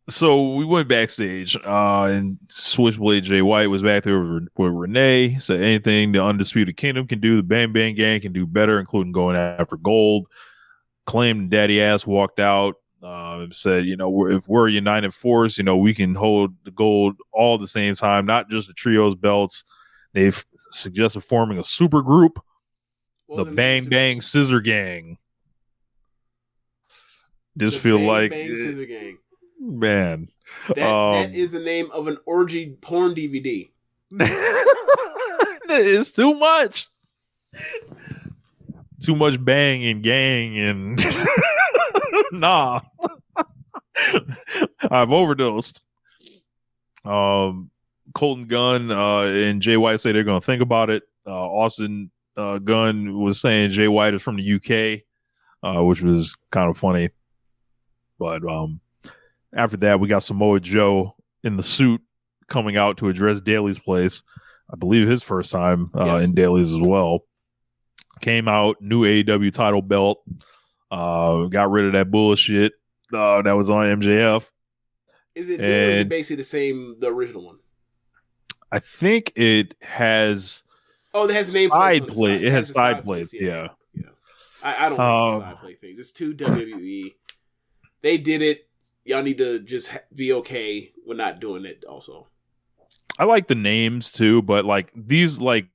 So we went backstage, and Switchblade Jay White was back there with Renee. He said anything the Undisputed Kingdom can do, the Bang Bang Gang can do better, including going after gold. Claimed Daddy Ass walked out. Said, you know, if we're a united force, you know, we can hold the gold all at the same time, not just the trios belts. They've suggested forming a super group, the Bang Bang Scissor Gang. Just feel like Bang Scissor Gang. Man, that is the name of an orgy porn DVD. It's too much. Too much bang and gang and nah. I've overdosed. Colton Gunn and Jay White say they're going to think about it. Austin Gunn was saying Jay White is from the UK, which was kind of funny. But after that, we got Samoa Joe in the suit coming out to address Daly's place. I believe his first time in Daly's as well. Came out, new AEW title belt. Got rid of that bullshit that was on MJF. Is it new, or is it basically the original one? I think it has. Oh, it has name side plate. It has side plates. Yeah. I don't like side plate things. It's too WWE. They did it. Y'all need to just be okay with not doing it. Also, I like the names too, but like these, like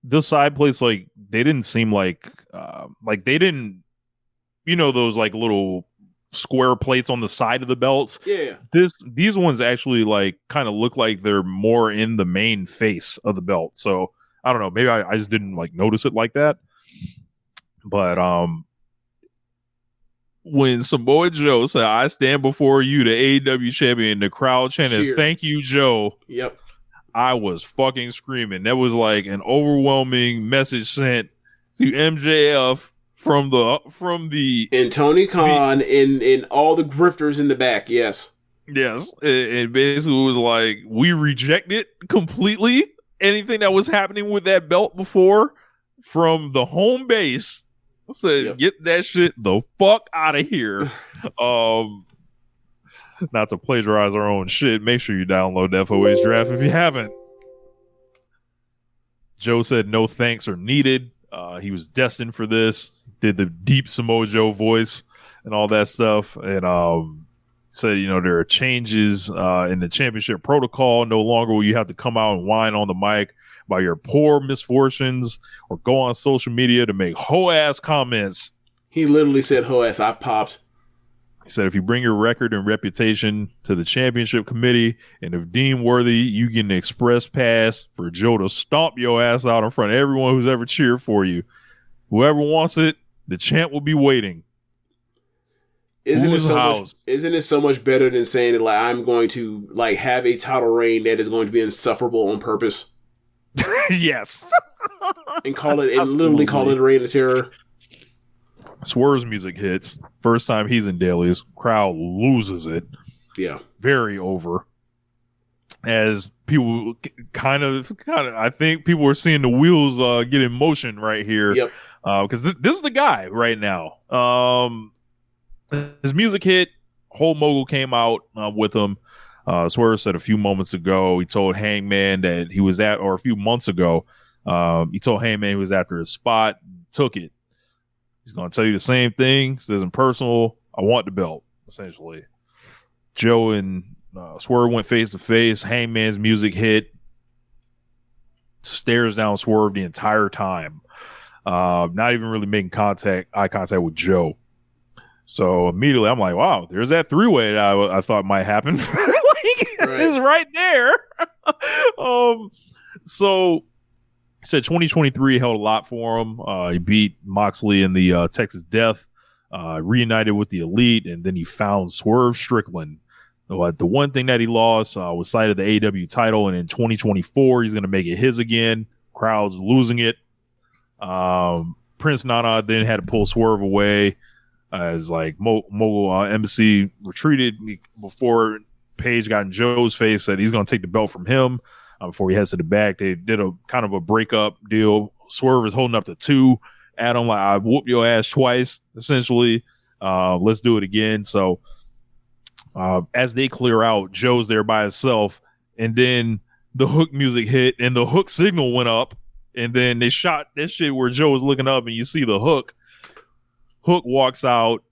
the side plates, like they didn't seem like they didn't, you know, those like little square plates on the side of the belts. Yeah. These ones actually like kind of look like they're more in the main face of the belt. So I don't know. Maybe I just didn't like notice it like that. But when Samoa Joe said, "I stand before you, the AEW champion," the crowd chanted, "Cheer. Thank you, Joe." Yep. I was fucking screaming. That was like an overwhelming message sent to MJF from the and Tony Khan and all the grifters in the back. Yes. It basically was like, we reject it completely. Anything that was happening with that belt before from the home base. Said, Get that shit the fuck out of here. Not to plagiarize our own shit, make sure you download the FOH draft if you haven't. Joe said no thanks are needed. He was destined for this. Did the deep Samoa Joe voice and all that stuff. And said, you know, there are changes in the championship protocol. No longer will you have to come out and whine on the mic about your poor misfortunes or go on social media to make hoe-ass comments. He literally said hoe-ass. I popped. He said, if you bring your record and reputation to the championship committee and if deemed worthy, you get an express pass for Joe to stomp your ass out in front of everyone who's ever cheered for you. Whoever wants it, the champ will be waiting. Isn't it so much better than saying that, like, I'm going to like have a title reign that is going to be insufferable on purpose? Yes. And literally call it a reign of terror. Swerve's music hits. First time he's in dailies, crowd loses it. Yeah. Very over. As people kind of, I think people are seeing the wheels get in motion right here. Yep. Because this is the guy right now. his music hit. Whole Mogul came out with him. Swerve said a few moments ago, he told Hangman that he was or a few months ago, he told Hangman he was after his spot, took it. He's going to tell you the same thing. Says in personal, I want the belt, essentially. Joe and Swerve went face to face. Hangman's music hit. Stares down Swerve the entire time. Not even really making eye contact with Joe. So immediately I'm like, wow, there's that three-way that I thought might happen. It's right there. So he said 2023 held a lot for him. He beat Moxley in the Texas Death, reunited with the Elite, and then he found Swerve Strickland. The one thing that he lost was sight of the AEW title, and in 2024 he's going to make it his again. Crowds losing it. Prince Nana then had to pull Swerve away as like Mogul Embassy retreated before Page got in Joe's face, said he's going to take the belt from him before he heads to the back. They did a kind of a breakup deal. Swerve is holding up the 2 at him, like, I whooped your ass twice, essentially. Let's do it again. So as they clear out, Joe's there by himself, and then the Hook music hit and the Hook signal went up, and then they shot that shit where Joe was looking up and you see the Hook. Hook walks out,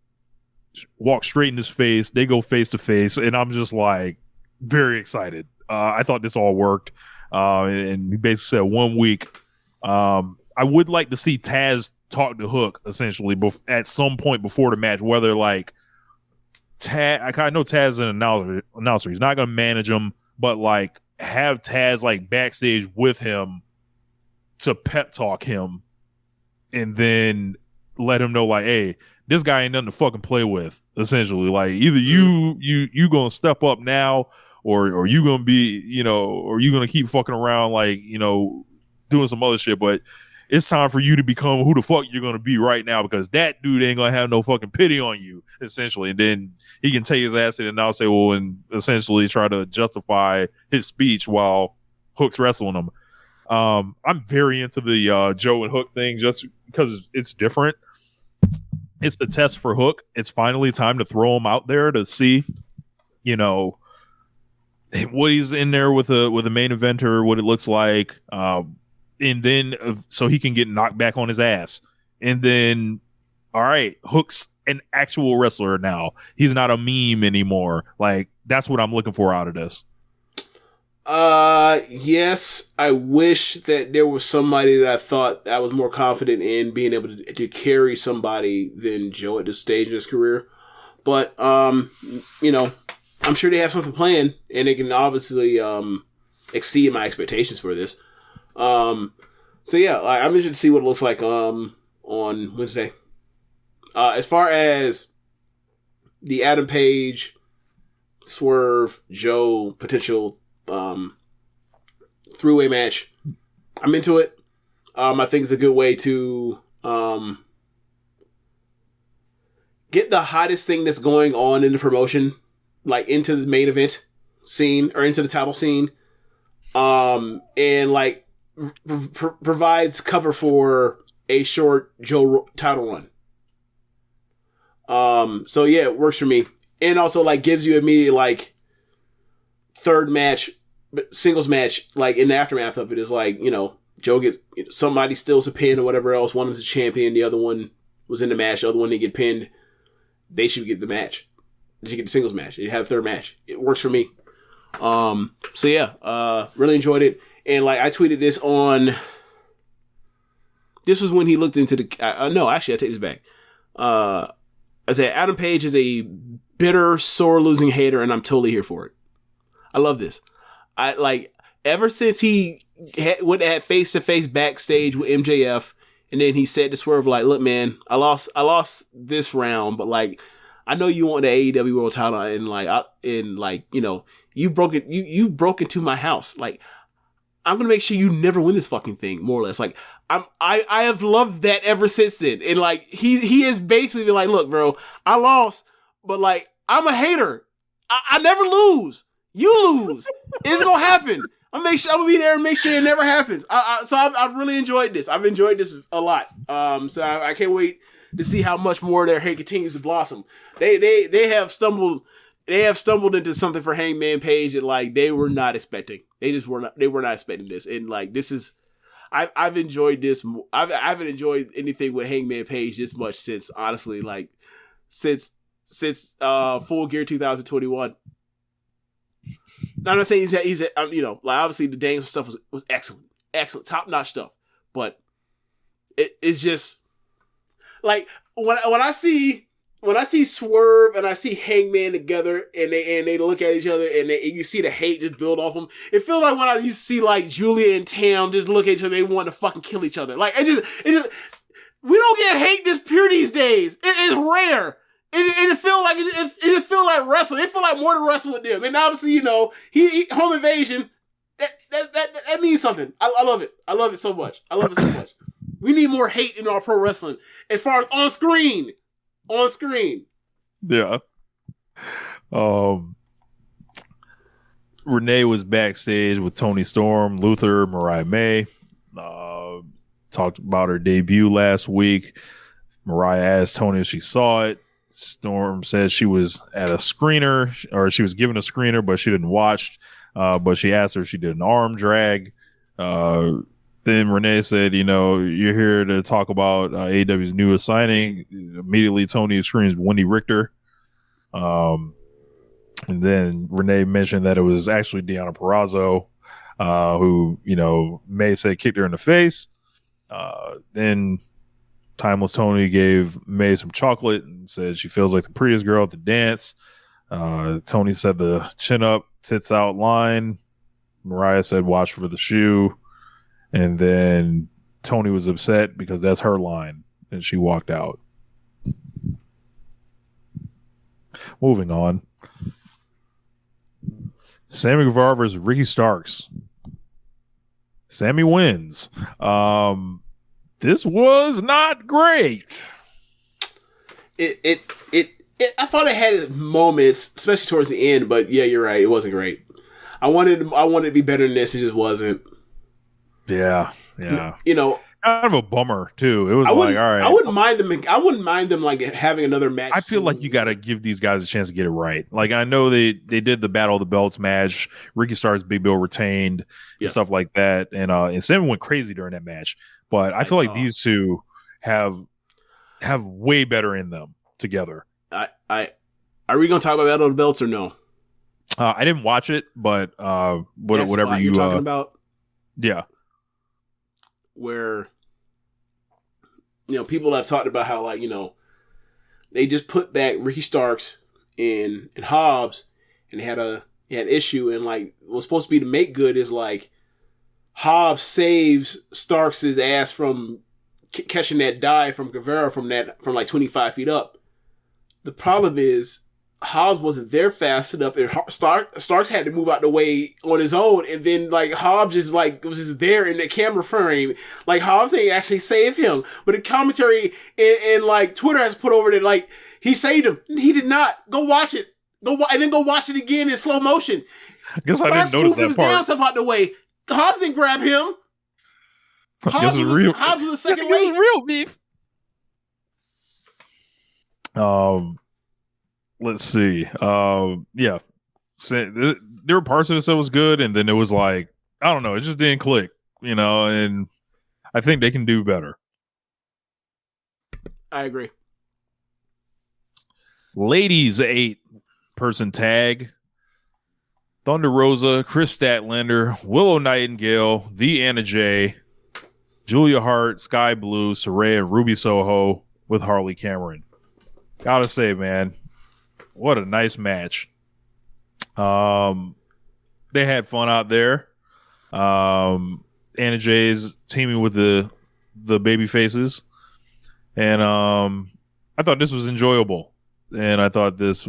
walks straight in his face. They go face to face, and I'm just like very excited. I thought this all worked, and he basically said 1 week. I would like to see Taz talk to Hook essentially at some point before the match. Whether like Taz, I know Taz is an announcer. He's not going to manage him, but like have Taz like backstage with him to pep talk him, and then let him know like, hey, this guy ain't nothing to fucking play with. Essentially, like either you gonna step up now, or you gonna be, or you gonna keep fucking around like, doing some other shit. But it's time for you to become who the fuck you're gonna be right now, because that dude ain't gonna have no fucking pity on you, essentially. And then he can take his ass in and now say, well, and essentially try to justify his speech while Hook's wrestling him. I'm very into the Joe and Hook thing just because it's different. It's the test for Hook. It's finally time to throw him out there to see, what he's in there with a main eventer, what it looks like, and then so he can get knocked back on his ass. And then, all right, Hook's an actual wrestler now. He's not a meme anymore. Like, that's what I'm looking for out of this. Yes, I wish that there was somebody that I thought I was more confident in being able to carry somebody than Joe at this stage in his career. But, I'm sure they have something planned, and they can obviously, exceed my expectations for this. So yeah, I'm interested to see what it looks like, on Wednesday. As far as the Adam Page, Swerve, Joe potential three-way match, I'm into it. I think it's a good way to get the hottest thing that's going on in the promotion, like into the main event scene or into the title scene, and like provides cover for a short Joe title run. So yeah, it works for me, and also like gives you immediate like third match, singles match, like in the aftermath of it is like, Joe gets, somebody steals a pin or whatever else. One of them's a champion, the other one was in the match, the other one didn't get pinned. They should get the match. They should get the singles match. They have a third match. It works for me. So yeah, really enjoyed it. And like I tweeted this on. This was when he looked into the. No, actually, I take this back. I said Adam Page is a bitter, sore losing hater, and I'm totally here for it. I love this. I like ever since he went at face to face backstage with MJF, and then he said to Swerve like, "Look, man, I lost this round, but like, I know you want the AEW World Title, and like, you broke it. You broke into my house. Like, I'm gonna make sure you never win this fucking thing, more or less. Like, I have loved that ever since then. And like, he is basically been like, look, bro, I lost, but like, I'm a hater. I never lose. You lose. It's gonna happen. I'm gonna be there and make sure it never happens. So I've really enjoyed this. I've enjoyed this a lot. So I can't wait to see how much more their hate continues to blossom. They have stumbled into something for Hangman Page that like they were not expecting. They were not expecting this, and like this is. I've enjoyed this. I haven't enjoyed anything with Hangman Page this much since, honestly, like since Full Gear 2021. Now, I'm not saying he's like obviously the Danielson stuff was excellent, top notch stuff, but it's just like when I see Swerve and I see Hangman together and they look at each other and you see the hate just build off them. It feels like when I used to see like Julia and Tam just look at each other, they want to fucking kill each other. Like it just we don't get hate this pure these days. It's rare. It feel like it feel like wrestling. It feel like more than wrestling with them. And obviously, he home invasion. That means something. I love it. I love it so much. We need more hate in our pro wrestling as far as on screen. Yeah. Renee was backstage with Tony Storm, Luther, Mariah May. Talked about her debut last week. Mariah asked Tony if she saw it. Storm said she was at a screener, or she was given a screener, but she didn't watch. But she asked her if she did an arm drag. Then Renee said, you're here to talk about AEW's newest signing. Immediately, Tony screams Wendy Richter. And then Renee mentioned that it was actually Deonna Purrazzo, who, May said kicked her in the face. Then Timeless Tony gave May some chocolate and said she feels like the prettiest girl at the dance. Tony said the chin up, tits out line. Mariah said watch for the shoe. And then Tony was upset because that's her line, and she walked out. Moving on. Sammy Guevara versus Ricky Starks. Sammy wins. This was not great. I thought it had moments, especially towards the end, but yeah, you're right. It wasn't great. I wanted to be better than this. It just wasn't. Yeah. Kind of a bummer too. It was all right. I wouldn't mind them like having another match. I feel like you got to give these guys a chance to get it right. Like I know they did the Battle of the Belts match. Ricky Starks, Big Bill retained and stuff like that, and Sammy went crazy during that match. But I feel like these two have way better in them together. Are we gonna talk about Battle of the Belts or no? I didn't watch it, but whatever you're talking about, yeah. Where people have talked about how they just put back Ricky Starks and Hobbs, and they had an issue, and like what's supposed to be to make good is like Hobbs saves Starks' ass from catching that dive from Guevara from like 25 feet up. The problem is Hobbs wasn't there fast enough, and Starks had to move out the way on his own, and then like Hobbs just like was just there in the camera frame. Like Hobbs ain't actually saved him, but the commentary and like Twitter has put over that like he saved him. He did not. Go watch it. And then go watch it again in slow motion. I guess I didn't notice that part. Down stuff out the way. Hobbs didn't grab him. Hobbs was a second late. Real beef. Let's see. Yeah. There were parts of this that was good, and then it was like, I don't know, it just didn't click, and I think they can do better. I agree. Ladies 8-person tag. Thunder Rosa, Chris Statlander, Willow Nightingale, The Anna Jay, Julia Hart, Sky Blue, Saraya, and Ruby Soho with Harley Cameron. Gotta say, man, what a nice match. They had fun out there. Anna Jay's teaming with the baby faces. And I thought this was enjoyable. And I thought this,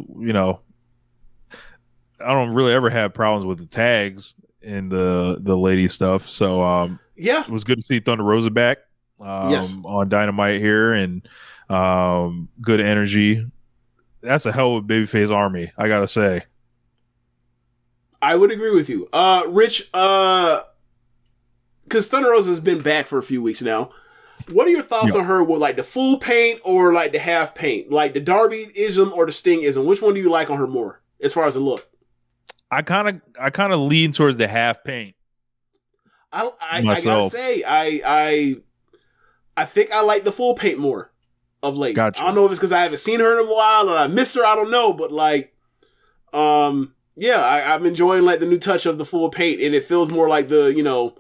I don't really ever have problems with the tags in the lady stuff. So yeah, it was good to see Thunder Rosa back on Dynamite here, and good energy. That's a hell of a babyface army, I gotta say. I would agree with you, Rich. Because Thunder Rosa has been back for a few weeks now. What are your thoughts on her with like the full paint or like the half paint? Like the Darby-ism or the Sting-ism? Which one do you like on her more as far as the look? I kind of lean towards the half paint. I gotta say, I think I like the full paint more of late. Gotcha. I don't know if it's because I haven't seen her in a while and I missed her. I don't know, but like, yeah, I'm enjoying like the new touch of the full paint, and it feels more like the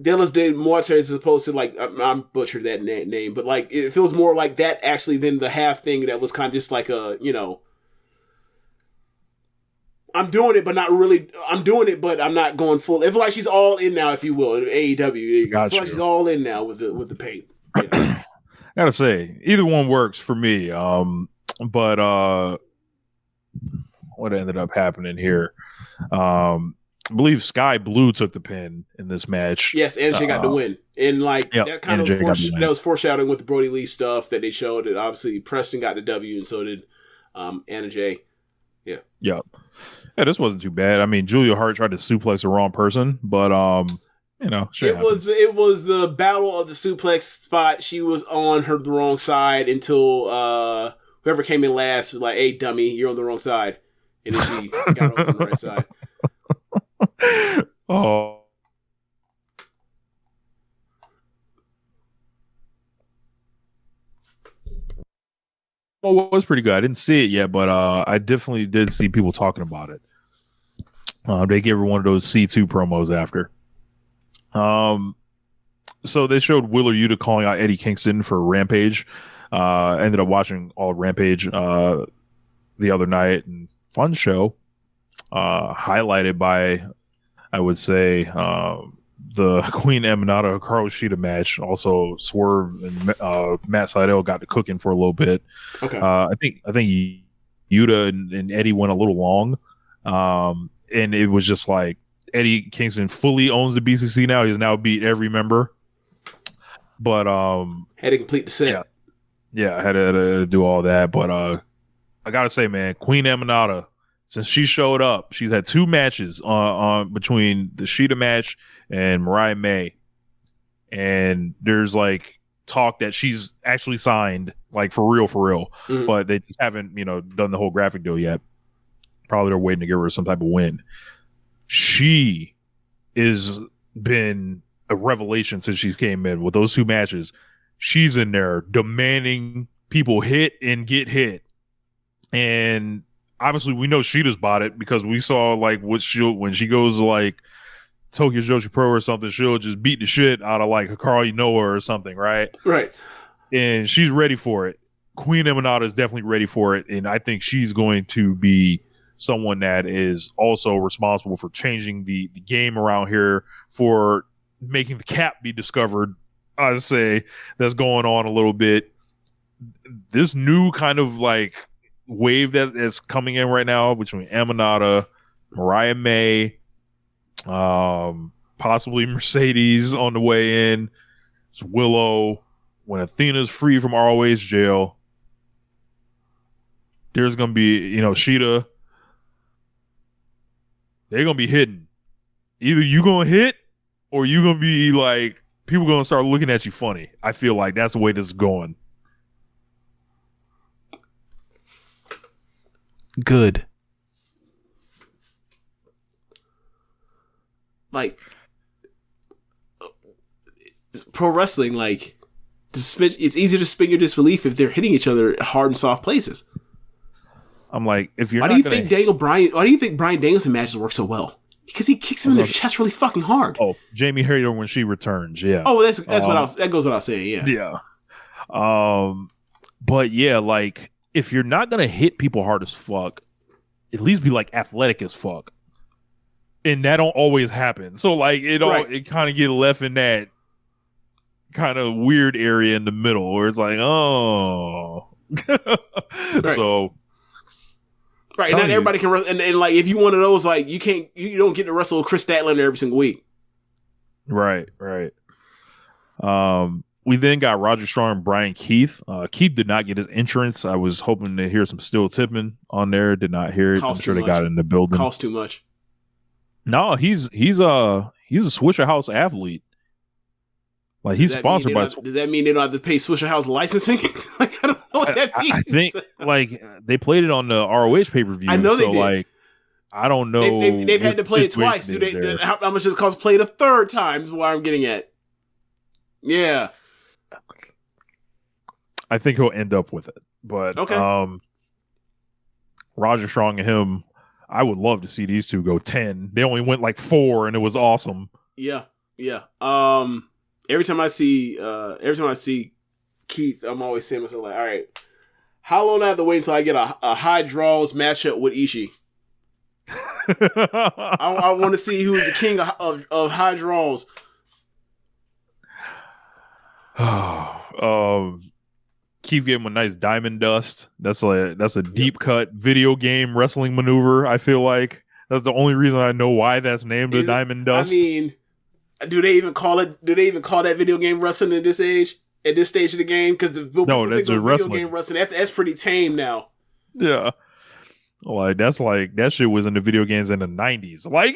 Dallas de Morte as opposed to like I'm butchered that name, but like it feels more like that actually than the half thing that was kind of just like a I'm doing it, but not really. I'm doing it, but I'm not going full. It feels like she's all in now, if you will, in AEW. I feel like she's all in now with the paint. Yeah. I gotta say, either one works for me. But what ended up happening here? I believe Sky Blue took the pin in this match. Yes, and she got the win. And like that kind of was foreshadowing with the Brody Lee stuff that they showed. And obviously Preston got the W, and so did Anna Jay. Yeah. Yep. Yeah, this wasn't too bad. I mean, Julia Hart tried to suplex the wrong person, but it was the battle of the suplex spot. She was on the wrong side until whoever came in last was like, "Hey, dummy, you're on the wrong side," and then she got over on the right side. Oh. Well, it was pretty good. I didn't see it yet, but I definitely did see people talking about it. They gave her one of those C2 promos after. So they showed Wheeler Yuta calling out Eddie Kingston for Rampage. Ended up watching all Rampage the other night, and fun show. Highlighted by, I would say, the Queen Eminata Hikaru Shida match. Also, Swerve and Matt Sydal got to cooking for a little bit. Okay. I think Yuta and Eddie went a little long, and it was just like Eddie Kingston fully owns the BCC now. He's now beat every member, but had to complete the set. Yeah, I had to do all that. But I gotta say, man, Queen Eminata, since she showed up, she's had 2 matches on between the Shida match and Mariah May, and there's like talk that she's actually signed, like for real, Mm-hmm. but they just haven't done the whole graphic deal yet. Probably they're waiting to give her some type of win. She is been a revelation since she came in with those 2 matches. She's in there demanding people hit and get hit, and obviously we know Sheeta's bought it because we saw like when she goes to like Tokyo Joshi Pro or something, she'll just beat the shit out of like Hikaru Noah or something, right? Right. And she's ready for it. Queen Eminata is definitely ready for it, and I think she's going to be someone that is also responsible for changing the game around here, for making the cap be discovered. I'd say that's going on a little bit. This new kind of like wave that's coming in right now between Eminata, Mariah May, possibly Mercedes on the way in. It's Willow. When Athena's free from ROH jail, there's going to be, Sheeta. They're going to be hitting. Either you going to hit or you going to be like, people going to start looking at you funny. I feel like that's the way this is going. Good. Like, pro wrestling, like, it's easy to spin your disbelief if they're hitting each other at hard and soft places. I'm like, if you're why do you think Bryan Danielson matches work so well? Because he kicks him in the chest really fucking hard. Oh, Jamie Hayter when she returns, yeah. Oh, that goes without saying, yeah. Yeah. But yeah, like, if you're not gonna hit people hard as fuck, at least be like athletic as fuck. And that don't always happen. So like it kind of get left in that kind of weird area in the middle where it's like, oh. Right. So right, and not everybody can wrestle, and like if you one of those, like you don't get to wrestle Chris Statlander every single week. Right. We then got Roger Strong and Brian Keith. Keith did not get his entrance. I was hoping to hear some Steel Tipping on there. Did not hear it. I'm sure they got it in the building. Cost too much. No, he's a Swisher House athlete. Like, he's sponsored by. Does that mean they don't have to pay Swisher House licensing? Like, I don't know what that means. I think like they played it on the ROH pay-per-view. I know they did. Like, I don't know. They've had to play it twice. How much does it cost to play it a third time? Is what I'm getting at. Yeah. I think he'll end up with it. But okay. Roger Strong and him, I would love to see these two go 10. They only went like 4, and it was awesome. Yeah. Every time I see Keith, I'm always saying to myself, like, all right, how long do I have to wait until I get a high draws matchup with Ishii? I want to see who's the king of high draws. Keith gave him a nice diamond dust. That's a deep cut video game wrestling maneuver. I feel like that's the only reason I know why that's named a diamond dust. I mean, do they even call that video game wrestling at this age? At this stage of the game? Because that's video game wrestling. That's pretty tame now. Yeah. Like that shit was in the video games in the 90s. Like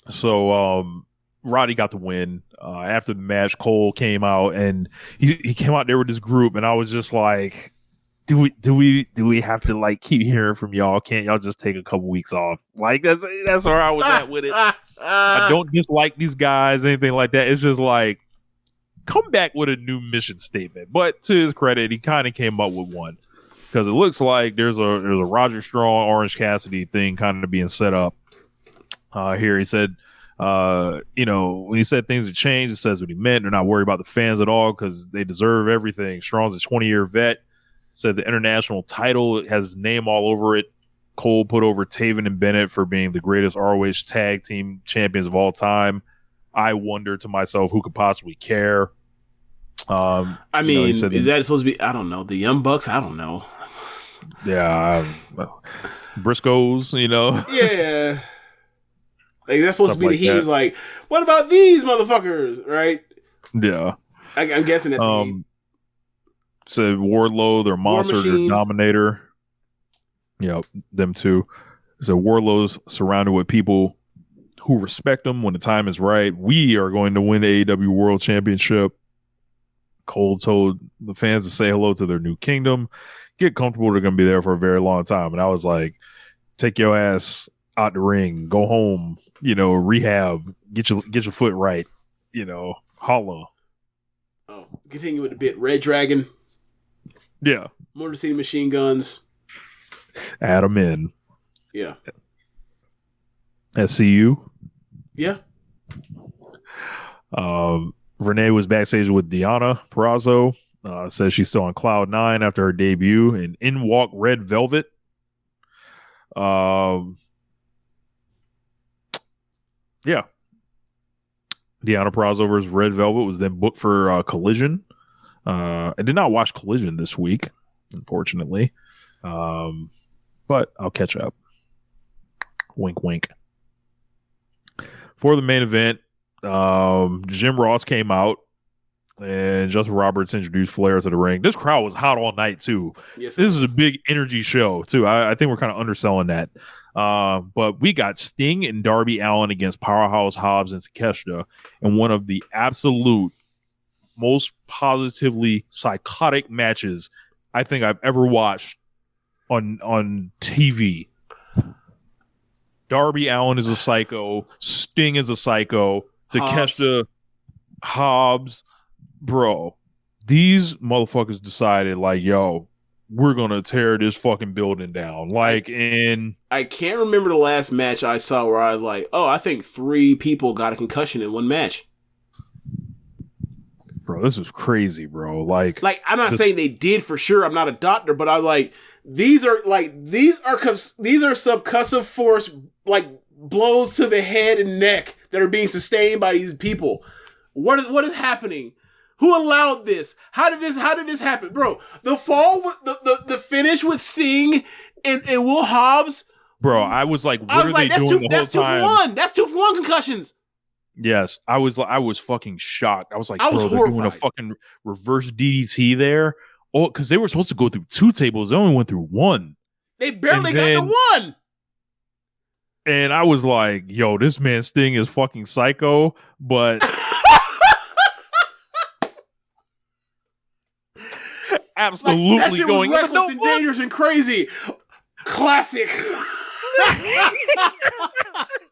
so Roddy got the win. After the match, Cole came out and he came out there with this group, and I was just like, do we have to like keep hearing from y'all? Can't y'all just take a couple weeks off? Like that's where I was at with it. I don't dislike these guys, anything like that. It's just like, come back with a new mission statement. But to his credit, he kind of came up with one, because it looks like there's a Roger Strong, Orange Cassidy thing kind of being set up. Here he said, when he said things would change, it says what he meant. They're not worried about the fans at all because they deserve everything. Strong's a 20-year vet. Said the international title has his name all over it. Cole put over Taven and Bennett for being the greatest ROH tag team champions of all time. I wonder to myself, who could possibly care? Is that supposed to be? I don't know. The Young Bucks? I don't know. Yeah, Briscoes. Yeah. Like, that's supposed Stuff to be like the heat. that. Like, what about these motherfuckers? Right? Yeah. I'm guessing that's the heat. Said Wardlow, their monster, their dominator. Yep, them two. So Wardlow's surrounded with people who respect him when the time is right. We are going to win the AEW World Championship. Cole told the fans to say hello to their new kingdom. Get comfortable. They're going to be there for a very long time. And I was like, take your ass out the ring. Go home. Rehab. Get your foot right. Holla. Oh, continue with the bit. Red Dragon. Yeah. Motor City Machine Guns. Add them in. Yeah. SCU. Yeah. Renee was backstage with Deonna Purrazzo. Says she's still on cloud 9 after her debut. And in walked Red Velvet. Yeah. Deonna Purrazzo versus Red Velvet was then booked for Collision. I did not watch Collision this week, unfortunately. But I'll catch up. Wink, wink. For the main event, Jim Ross came out and Justin Roberts introduced Flair to the ring. This crowd was hot all night, too. Yes, this is a big energy show, too. I think we're kind of underselling that. But we got Sting and Darby Allin against Powerhouse Hobbs and Takeshita in one of the absolute most positively psychotic matches I think I've ever watched on TV. Darby Allin is a psycho. Sting is a psycho. Takeshita, Hobbs. Bro, these motherfuckers decided, like, yo, we're going to tear this fucking building down. Like, I can't remember the last match I saw where I was like, oh, I think 3 people got a concussion in one match. Bro, this is crazy, bro. Like I'm not saying they did for sure. I'm not a doctor, but I was like, these are subcussive force, like, blows to the head and neck that are being sustained by these people. What is happening? Who allowed this? How did this happen, bro? The fall, the finish with Sting and Will Hobbs, bro. I was like, what are they doing the whole time? That's 2 for 1 concussions. Yes, I was fucking shocked. I was like, bro, they're horrified. doing a fucking reverse DDT there. Oh, because they were supposed to go through 2 tables. They only went through 1. They barely got the 1. And I was like, yo, this man Sting is fucking psycho, but absolutely that shit going was reckless and dangerous and crazy. Classic.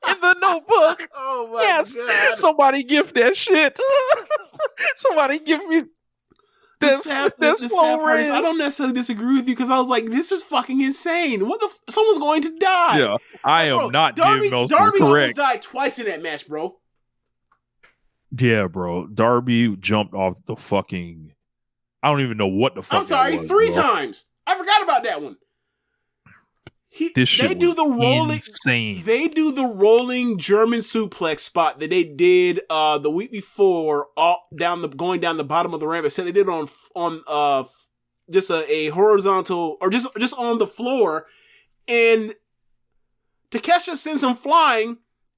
In the Notebook. Oh my yes. God. Somebody gift that shit. Somebody give me that slow raise. I don't necessarily disagree with you because I was like, this is fucking insane. Someone's going to die. Yeah, I am bro, not Darby correct. almost died twice in that match, bro. Yeah, bro. Darby jumped off the fucking. I don't even know what the fuck. I'm sorry, was, 3 bro. times. I forgot about that one. They do the rolling. Insane. They do the rolling German suplex spot that they did the week before, going down the bottom of the ramp. Except they did it on just a horizontal or just on the floor, and Takeshita sends him flying.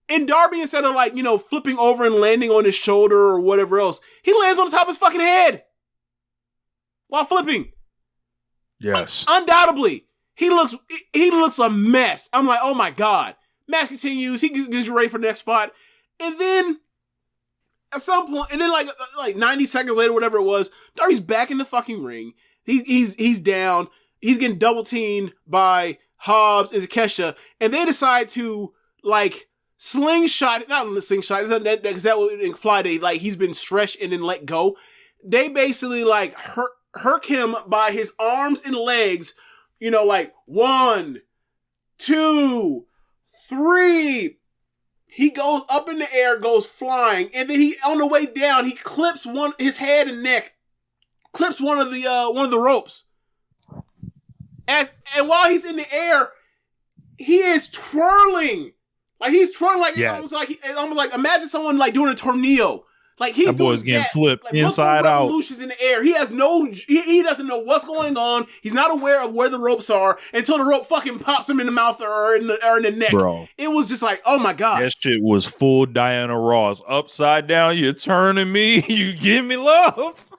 And Darby, instead of flipping over and landing on his shoulder or whatever else, he lands on the top of his fucking head while flipping. Yes, undoubtedly. He looks a mess. I'm like, oh my God. Match continues. He gets ready for the next spot. And then at some point, and then like 90 seconds later, whatever it was, Darby's back in the fucking ring. He's down. He's getting double teamed by Hobbs and Takeshita. And they decide to slingshot, not slingshot, because that would imply that he's been stretched and then let go. They basically hurt him by his arms and legs. 1, 2, 3. He goes up in the air, goes flying, and then on the way down, he clips his head and neck, clips one of the ropes. And while he's in the air, he is twirling. He's twirling almost like imagine someone doing a tornado. He's that boy's doing getting flipped inside out. Revolutions in the air. He has he doesn't know what's going on. He's not aware of where the ropes are until the rope fucking pops him in the mouth or in the neck. Bro, it was just oh my God. That shit was full Diana Ross. Upside down, you're turning me. You give me love.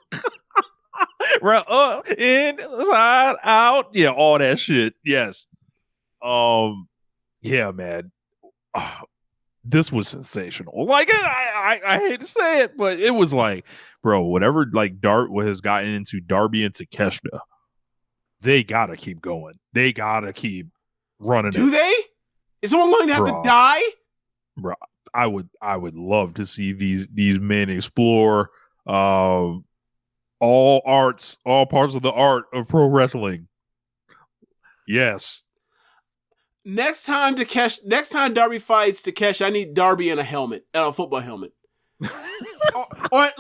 Right up, inside out. Yeah, all that shit. Yes. Yeah, man. This was sensational. I hate to say it, but it was bro, whatever Dart has gotten into Darby and Takeshita, they gotta keep going. They gotta keep running. Do they? Is someone going to have to die? Bro, I would love to see these men explore all parts of the art of pro wrestling. Yes. Next time Darby fights Takeshi, I need Darby in a football helmet. or it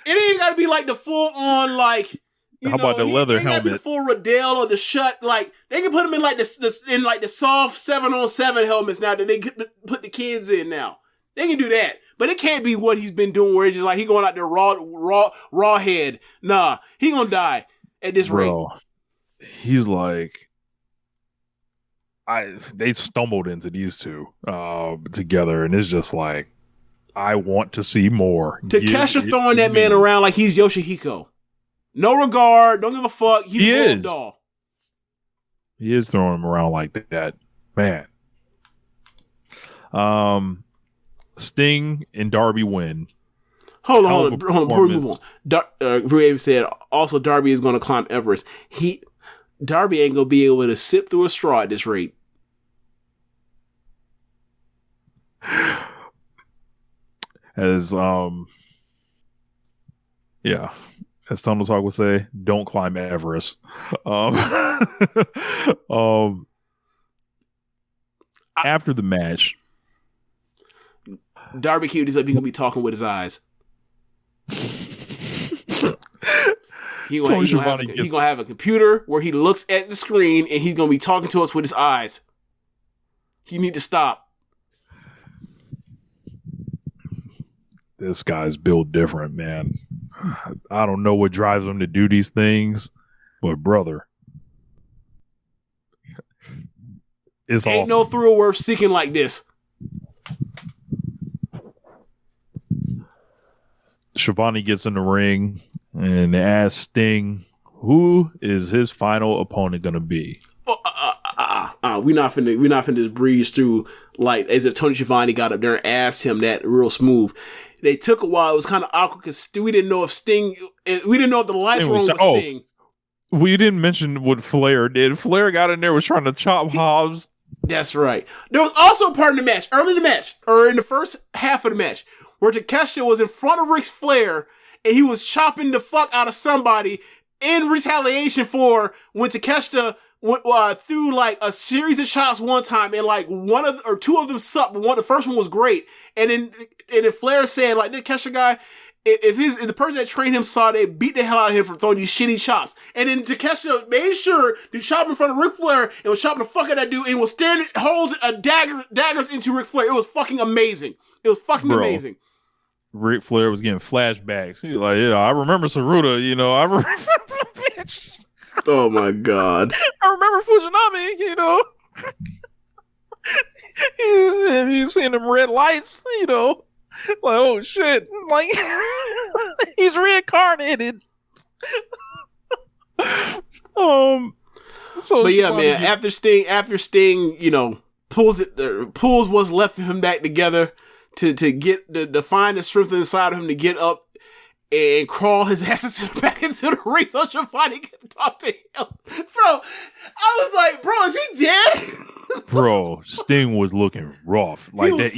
ain't gotta be the full on how about the leather helmet? Be the full Riddell or the shut. They can put him in the soft 7-on-7 helmets now that they put the kids in now. They can do that, but it can't be what he's been doing where it's just he going out there raw head. Nah, he gonna die at this rate. He's they stumbled into these two together, and it's just I want to see more. Takeshita throwing that man around like he's Yoshihiko. No regard, don't give a fuck. He's a doll. He is throwing him around like that, man. Sting and Darby win. Hold on. Before we move on, Brave said also Darby is going to climb Everest. Darby ain't gonna be able to sip through a straw at this rate. As Tunnel Talk would say, don't climb Everest. After the match, Darby Q, he's gonna be talking with his eyes. He's gonna have a computer where he looks at the screen and he's gonna be talking to us with his eyes. You need to stop. This guy's built different, man. I don't know what drives him to do these things, but brother, it's ain't awesome. No thrill worth seeking like this. Shivani gets in the ring and asks Sting, who is his final opponent going to be? we not finna just breeze through like as if Tony Schiavone got up there and asked him that real smooth. They took a while. It was kind of awkward because we didn't know if the lights were on with Sting. We didn't mention what Flair did. Flair got in there, was trying to chop Hobbs. That's right. There was also a part in the match, early in the match, or in the first half of the match, where Takeshita was in front of Ric Flair and he was chopping the fuck out of somebody in retaliation for when Takeshita threw like a series of chops one time and like two of them sucked, but the first one was great. And then Flair said, like, the Kesha guy, if the person that trained him saw, they beat the hell out of him for throwing these shitty chops. And then Takeshita made sure to chop in front of Ric Flair and was chopping the fuck out of that dude and was staring holes daggers into Ric Flair. It was fucking amazing. It was fucking amazing. Ric Flair was getting flashbacks. He was like, I remember Saruta, I remember Oh my God. I remember Fujinami, He's seeing them red lights, like, oh shit, like he's reincarnated. But yeah, man, after Sting, pulls what's left of him back together to get to find the strength inside of him to get up and crawl his ass back into the ring so Schiavone can talk to him. Bro, I was like, bro, is he dead? Bro, Sting was looking rough. Like that,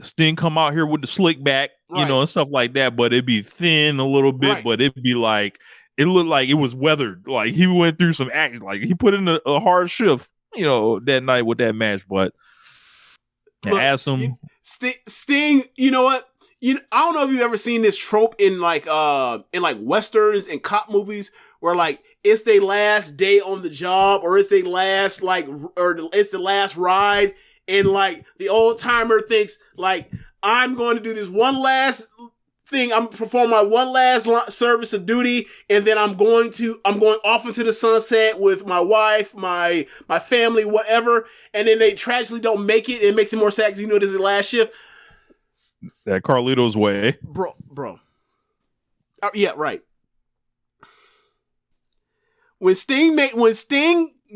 Sting come out here with the slick back, and stuff like that, but it'd be thin a little bit, but it'd be like, it looked like it was weathered. Like he went through some action, like he put in a hard shift, that night with that match, but ask him. Sting, you know what? I don't know if you've ever seen this trope in like westerns and cop movies where like it's their last day on the job or it's their last or it's the last ride and like the old timer thinks like I'm going to do this one last thing. I'm perform my one last service of duty and then I'm going off into the sunset with my wife, my family, whatever. And then they tragically don't make it. It makes it more sad because this is the last shift. That Carlito's way. Bro. Yeah, right. When Sting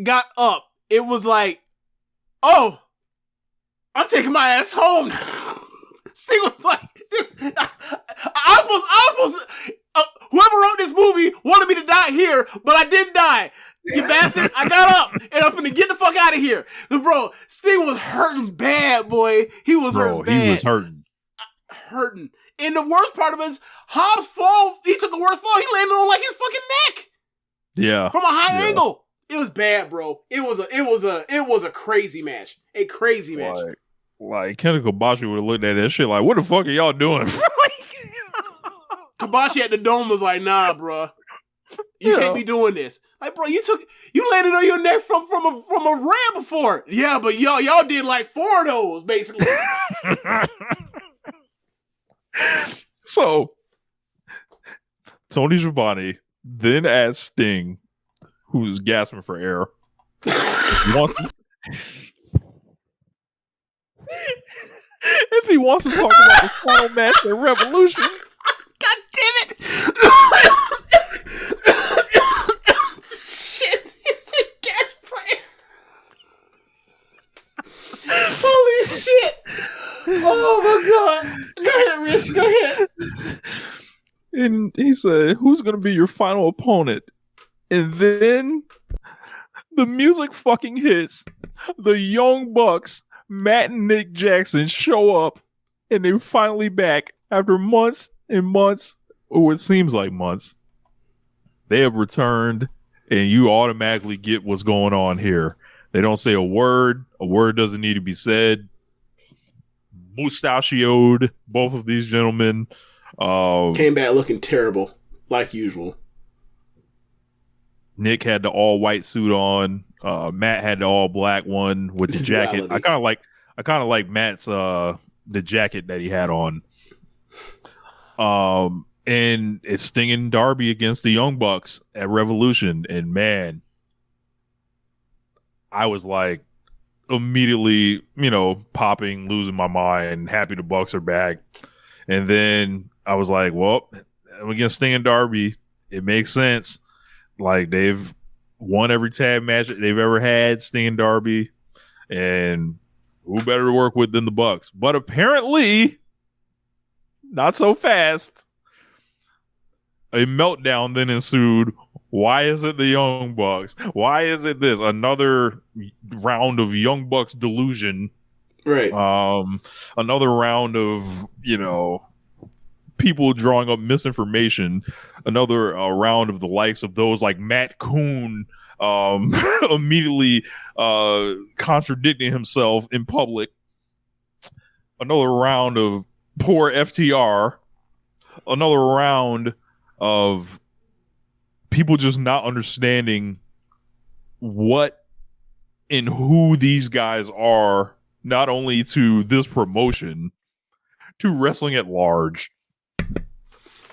got up, it was like, oh, I'm taking my ass home. Sting was like, whoever wrote this movie wanted me to die here, but I didn't die. You bastard. I got up and I'm finna get the fuck out of here. Bro, Sting was hurting bad, boy. He was hurting bad. He was hurting. And the worst part of it is Hobbs' fall. He took a worse fall. He landed on like his fucking neck. Yeah. From a high angle. It was bad, bro. It was a crazy match. A crazy match. Like Kenta Kobashi would have looked at that shit like, what the fuck are y'all doing? Kobashi at the dome was like, nah, bro. You can't be doing this. Like, bro, you landed on your neck from a ramp before. Yeah, but y'all did like 4 of those, basically. So, Tony Schiavone then asked Sting, who's gasping for air, if he wants to talk about the final match at Revolution. God damn it! Shit, he's a gasp for air. Holy shit! Oh my God! Go ahead, Rich. Go ahead. And he said, "Who's going to be your final opponent?" And then the music fucking hits. The Young Bucks, Matt and Nick Jackson, show up, and they're finally back after months and months, or it seems like months. They have returned, and you automatically get what's going on here. They don't say a word. A word doesn't need to be said. Mustachioed, both of these gentlemen. Came back looking terrible, like usual. Nick had the all white suit on. Matt had the all black one with the jacket. Reality. I kind of like Matt's the jacket that he had on. And it's Sting and Darby against the Young Bucks at Revolution, and man, I was like immediately, popping, losing my mind, happy the Bucks are back. And then I was like, well, against Sting and Darby, it makes sense. Like they've won every tag match they've ever had, Sting and Darby, and who better to work with than the Bucks? But apparently, not so fast. A meltdown then ensued. Why is it the Young Bucks? Why is it this? Another round of Young Bucks delusion. Right. Another round of, people drawing up misinformation. Another round of the likes of those like Matt Coon immediately contradicting himself in public. Another round of poor FTR. Another round of people just not understanding what and who these guys are, not only to this promotion, to wrestling at large.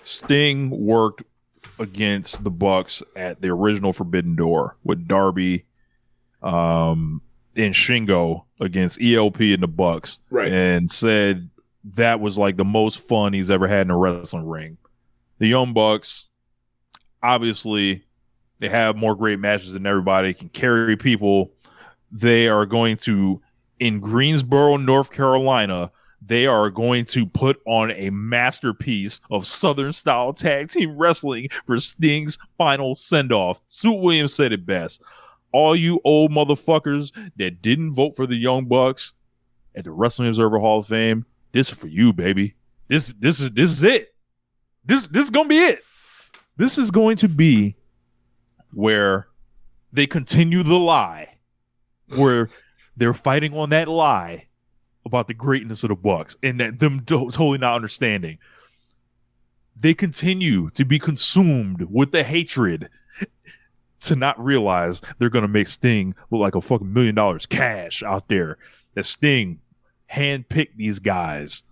Sting worked against the Bucks at the original Forbidden Door with Darby and Shingo against ELP and the Bucks, right? And said that was like the most fun he's ever had in a wrestling ring. The Young Bucks, obviously, they have more great matches than everybody, can carry people. They are going to, in Greensboro, North Carolina, they are going to put on a masterpiece of Southern-style tag team wrestling for Sting's final send-off. Sue Williams said it best. All you old motherfuckers that didn't vote for the Young Bucks at the Wrestling Observer Hall of Fame, this is for you, baby. This is it. This is gonna be it. This is going to be where they continue the lie, where they're fighting on that lie about the greatness of the Bucks and that them totally not understanding. They continue to be consumed with the hatred to not realize they're going to make Sting look like a fucking $1 million cash out there. That Sting handpicked these guys.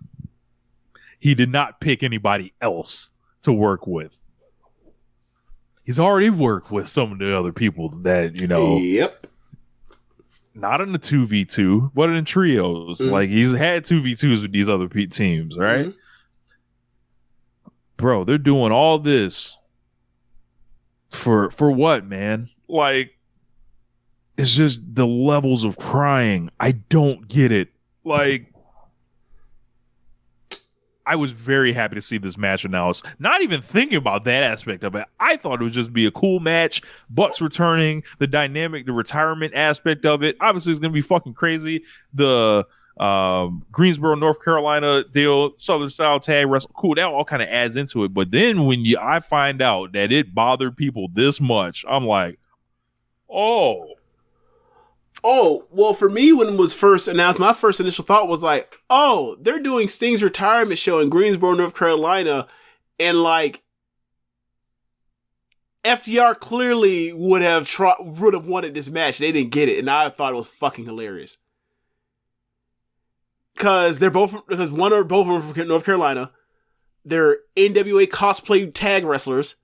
He did not pick anybody else to work with. He's already worked with some of the other people that, Yep. Not in the 2v2, but in trios. Mm-hmm. Like, he's had 2v2s with these other teams, right? Mm-hmm. Bro, they're doing all this for what, man? Like, it's just the levels of crying. I don't get it. Like, I was very happy to see this match announced. Not even thinking about that aspect of it. I thought it would just be a cool match. Bucks returning, the dynamic, the retirement aspect of it. Obviously, it's going to be fucking crazy. The Greensboro, North Carolina deal, Southern style tag wrestle. Cool, that all kind of adds into it. But then when I find out that it bothered people this much, I'm like, oh, well, for me, when it was first announced, my first initial thought was like, oh, they're doing Sting's retirement show in Greensboro, North Carolina, and like FTR clearly would have wanted this match. They didn't get it, and I thought it was fucking hilarious. Because both of them from North Carolina. They're NWA cosplay tag wrestlers.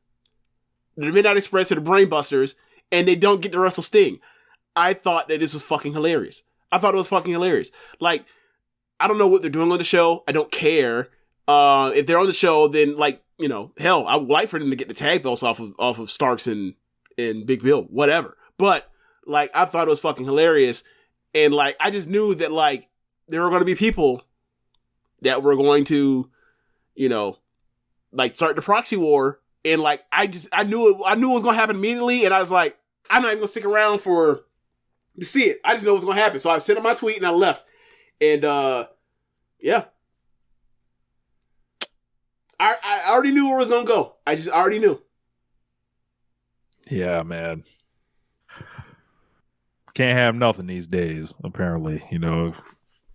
The Midnight Express and the Brainbusters, and they don't get to wrestle Sting. I thought that this was fucking hilarious. I thought it was fucking hilarious. Like, I don't know what they're doing on the show. I don't care. If they're on the show, then hell, I would like for them to get the tag belts off of Starks and Big Bill, whatever. But like, I thought it was fucking hilarious, and like, I just knew that like there were going to be people that were going to, like start the proxy war, and like I knew it was going to happen immediately, and I was like, I'm not even going to stick around to see it. I just know what's going to happen. So I sent him my tweet and I left. And, yeah. I already knew where it was going to go. I already knew. Yeah, man. Can't have nothing these days, apparently.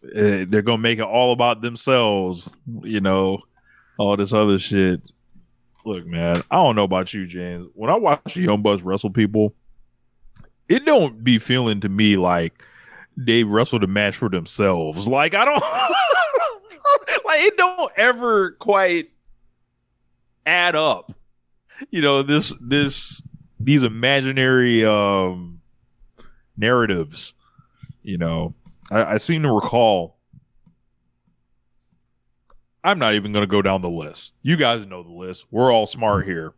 They're going to make it all about themselves, all this other shit. Look, man, I don't know about you, James. When I watch the Young Bucks wrestle people, it don't be feeling to me like they wrestled a match for themselves. Like, I don't like, it don't ever quite add up. These imaginary narratives. I seem to recall. I'm not even going to go down the list. You guys know the list. We're all smart here.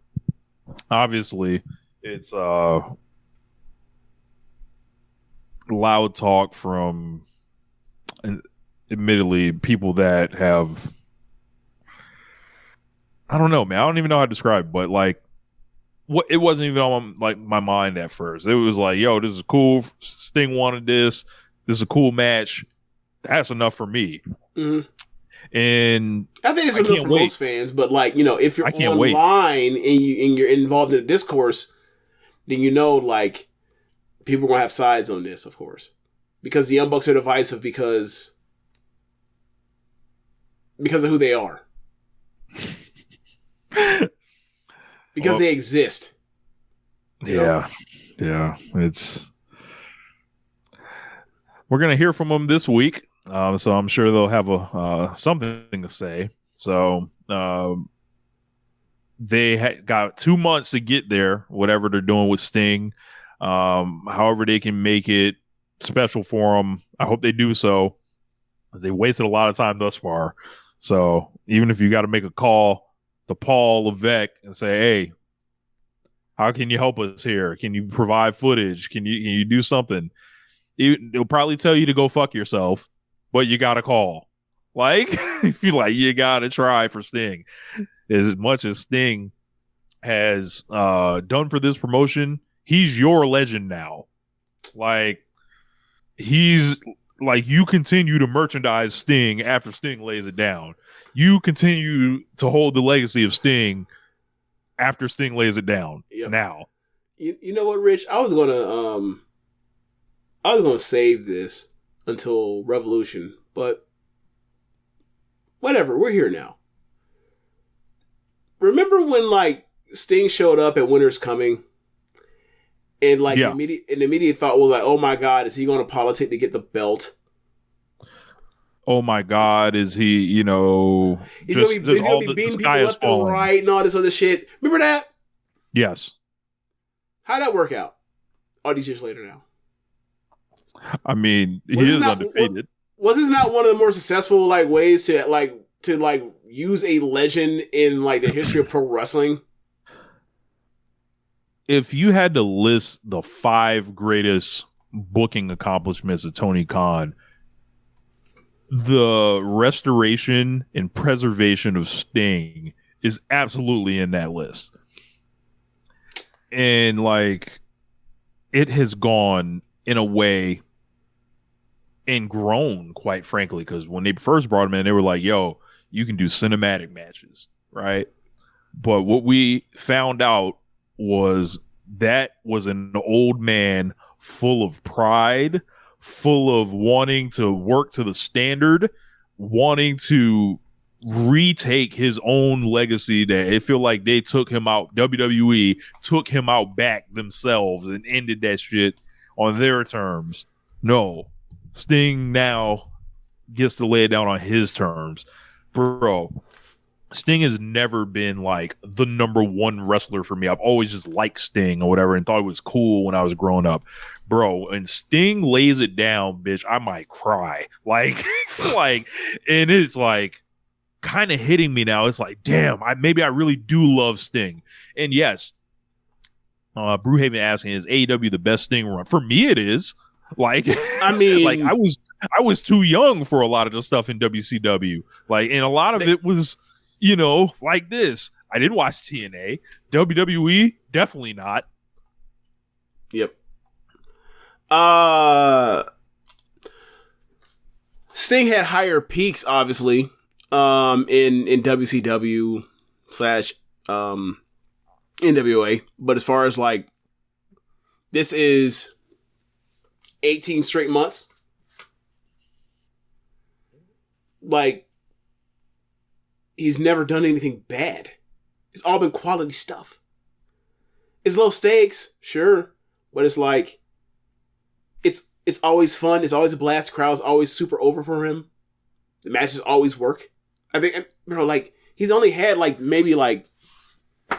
Obviously, it's loud talk from, admittedly, people that have, I don't know, man. I don't even know how to describe it, but like, what it wasn't even on like my mind at first. It was like, yo, this is cool. Sting wanted this. This is a cool match. That's enough for me. Mm-hmm. And I think it's enough for most fans, but like, you know, if you're online and you're involved in a discourse, then you know, like, people are gonna have sides on this, of course, because the Young Bucks are divisive because of who they are, because they exist. Yeah, it's. We're gonna hear from them this week. So I'm sure they'll have something to say. So they got 2 months to get there, whatever they're doing with Sting. However they can make it special for them, I hope they do so, because they wasted a lot of time thus far. So even if you got to make a call to Paul Levesque and say, hey, how can you help us here? Can you provide footage? Can you do something? They'll probably tell you to go fuck yourself, but you got to call. Like, you got to try for Sting. As much as Sting has done for this promotion, he's your legend now. Like, he's like, you continue to merchandise Sting after Sting lays it down. You continue to hold the legacy of Sting after Sting lays it down. Yep. Now. You know what, Rich? I was gonna save this until Revolution, but whatever, we're here now. Remember when like Sting showed up at Winter's Coming, and like the immediate thought was like, oh my God, is he going to politic to get the belt? Oh my God, is he? He's gonna be beating people left and right and all this other shit. Remember that? Yes. How'd that work out? All these years later now. I mean, he is undefeated. Was this not one of the more successful like ways to use a legend in like the history of pro wrestling? If you had to list the 5 greatest booking accomplishments of Tony Khan, the restoration and preservation of Sting is absolutely in that list. And like, it has gone in a way and grown, quite frankly, because when they first brought him in, they were like, yo, you can do cinematic matches, right? But what we found out was that was an old man full of pride, full of wanting to work to the standard, wanting to retake his own legacy, that it feel like they took him out, WWE took him out back themselves and ended that shit on their terms. No, Sting now gets to lay it down on his terms. Bro, Sting has never been like the number one wrestler for me. I've always just liked Sting or whatever and thought it was cool when I was growing up. Bro, and Sting lays it down, bitch, I might cry. Like, and it's like kind of hitting me now. It's like, damn, maybe I really do love Sting. And yes, Brewhaven asking, is AEW the best Sting run? For me, it is. Like, I mean, like I was too young for a lot of the stuff in WCW. Like, and a lot of it was, like this. I did watch TNA. WWE, definitely not. Yep. Sting had higher peaks, obviously, in WCW / NWA. But as far as like, this is 18 straight months. Like, he's never done anything bad. It's all been quality stuff. It's low stakes, sure, but it's like, it's always fun. It's always a blast. The crowd's always super over for him. The matches always work. I think, like, he's only had like maybe like, I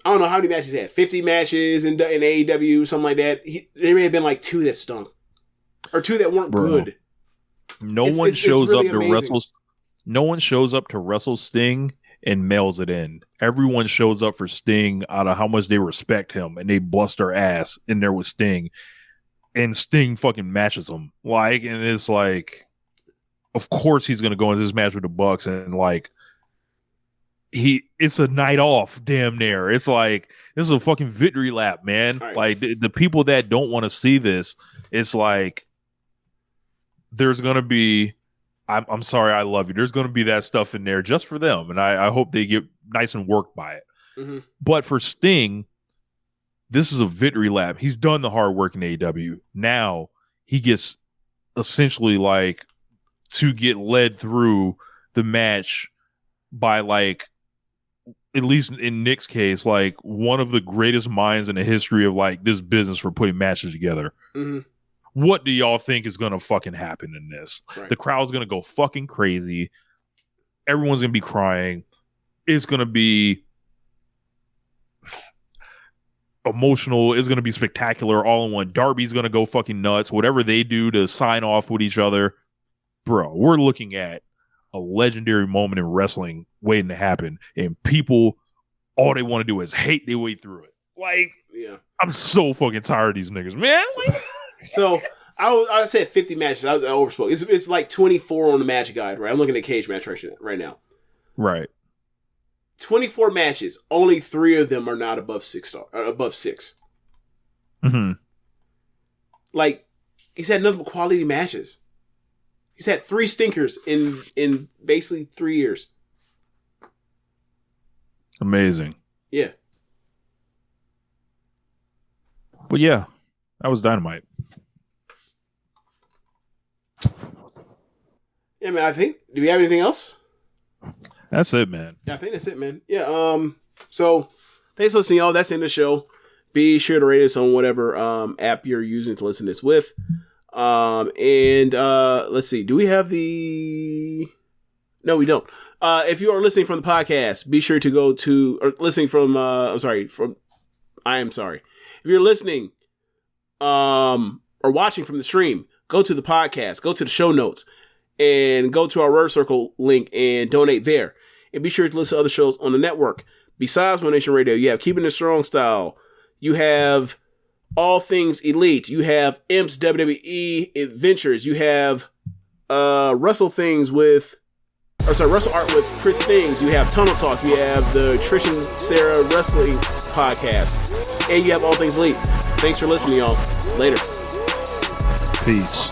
don't know how many matches he had. 50 matches in AEW, something like that. There may have been like 2 that stunk. Or 2 that weren't good. No one shows up to wrestle Sting and mails it in. Everyone shows up for Sting out of how much they respect him, and they bust their ass in there with Sting. and Sting fucking matches him. Like, and it's like, of course he's gonna go into this match with the Bucks, and like it's a night off, damn near. It's like this is a fucking victory lap, man. Right. Like the people that don't want to see this, it's like there's gonna be. I'm sorry, I love you. There's gonna be that stuff in there just for them, and I hope they get nice and worked by it. Mm-hmm. But for Sting, this is a victory lap. He's done the hard work in AEW. Now he gets essentially like to get led through the match by like, at least in Nick's case, like one of the greatest minds in the history of like this business for putting matches together. Mm-hmm. What do y'all think is going to fucking happen in this? Right. The crowd's going to go fucking crazy. Everyone's going to be crying. It's going to be emotional. It's going to be spectacular all in one. Darby's going to go fucking nuts. Whatever they do to sign off with each other. Bro, we're looking at a legendary moment in wrestling waiting to happen. And people, all they want to do is hate their way through it. Like, yeah. I'm so fucking tired of these niggas, man. Like, so I said 50 matches. I overspoke. It's like 24 on the match guide, right? I'm looking at Cage Match right now. Right. 24 matches. Only 3 of them are not above 6. Mm-hmm. Like, he's had nothing but quality matches. He's had 3 stinkers in basically 3 years. Amazing. Yeah. But yeah, that was Dynamite. Yeah, man, I think. Do we have anything else? That's it, man. Yeah, I think that's it, man. Yeah, so thanks for listening, y'all. That's the end of the show. Be sure to rate us on whatever app you're using to listen to this with. And let's see. Do we have the... No, we don't. If you are listening from the podcast, be sure to go to... Or listening from... I am sorry. If you're listening or watching from the stream, go to the podcast, go to the show notes, and go to our Word Circle link and donate there. And be sure to listen to other shows on the network. Besides One Nation Radio, you have Keepin It Strong Style. You have All Things Elite. You have Imp's WWE Adventures. You have Wrestle Art with Chris Things. You have Tunnel Talk. You have the Trish and Sarah Wrestling Podcast. And you have All Things Elite. Thanks for listening, y'all. Later. Peace.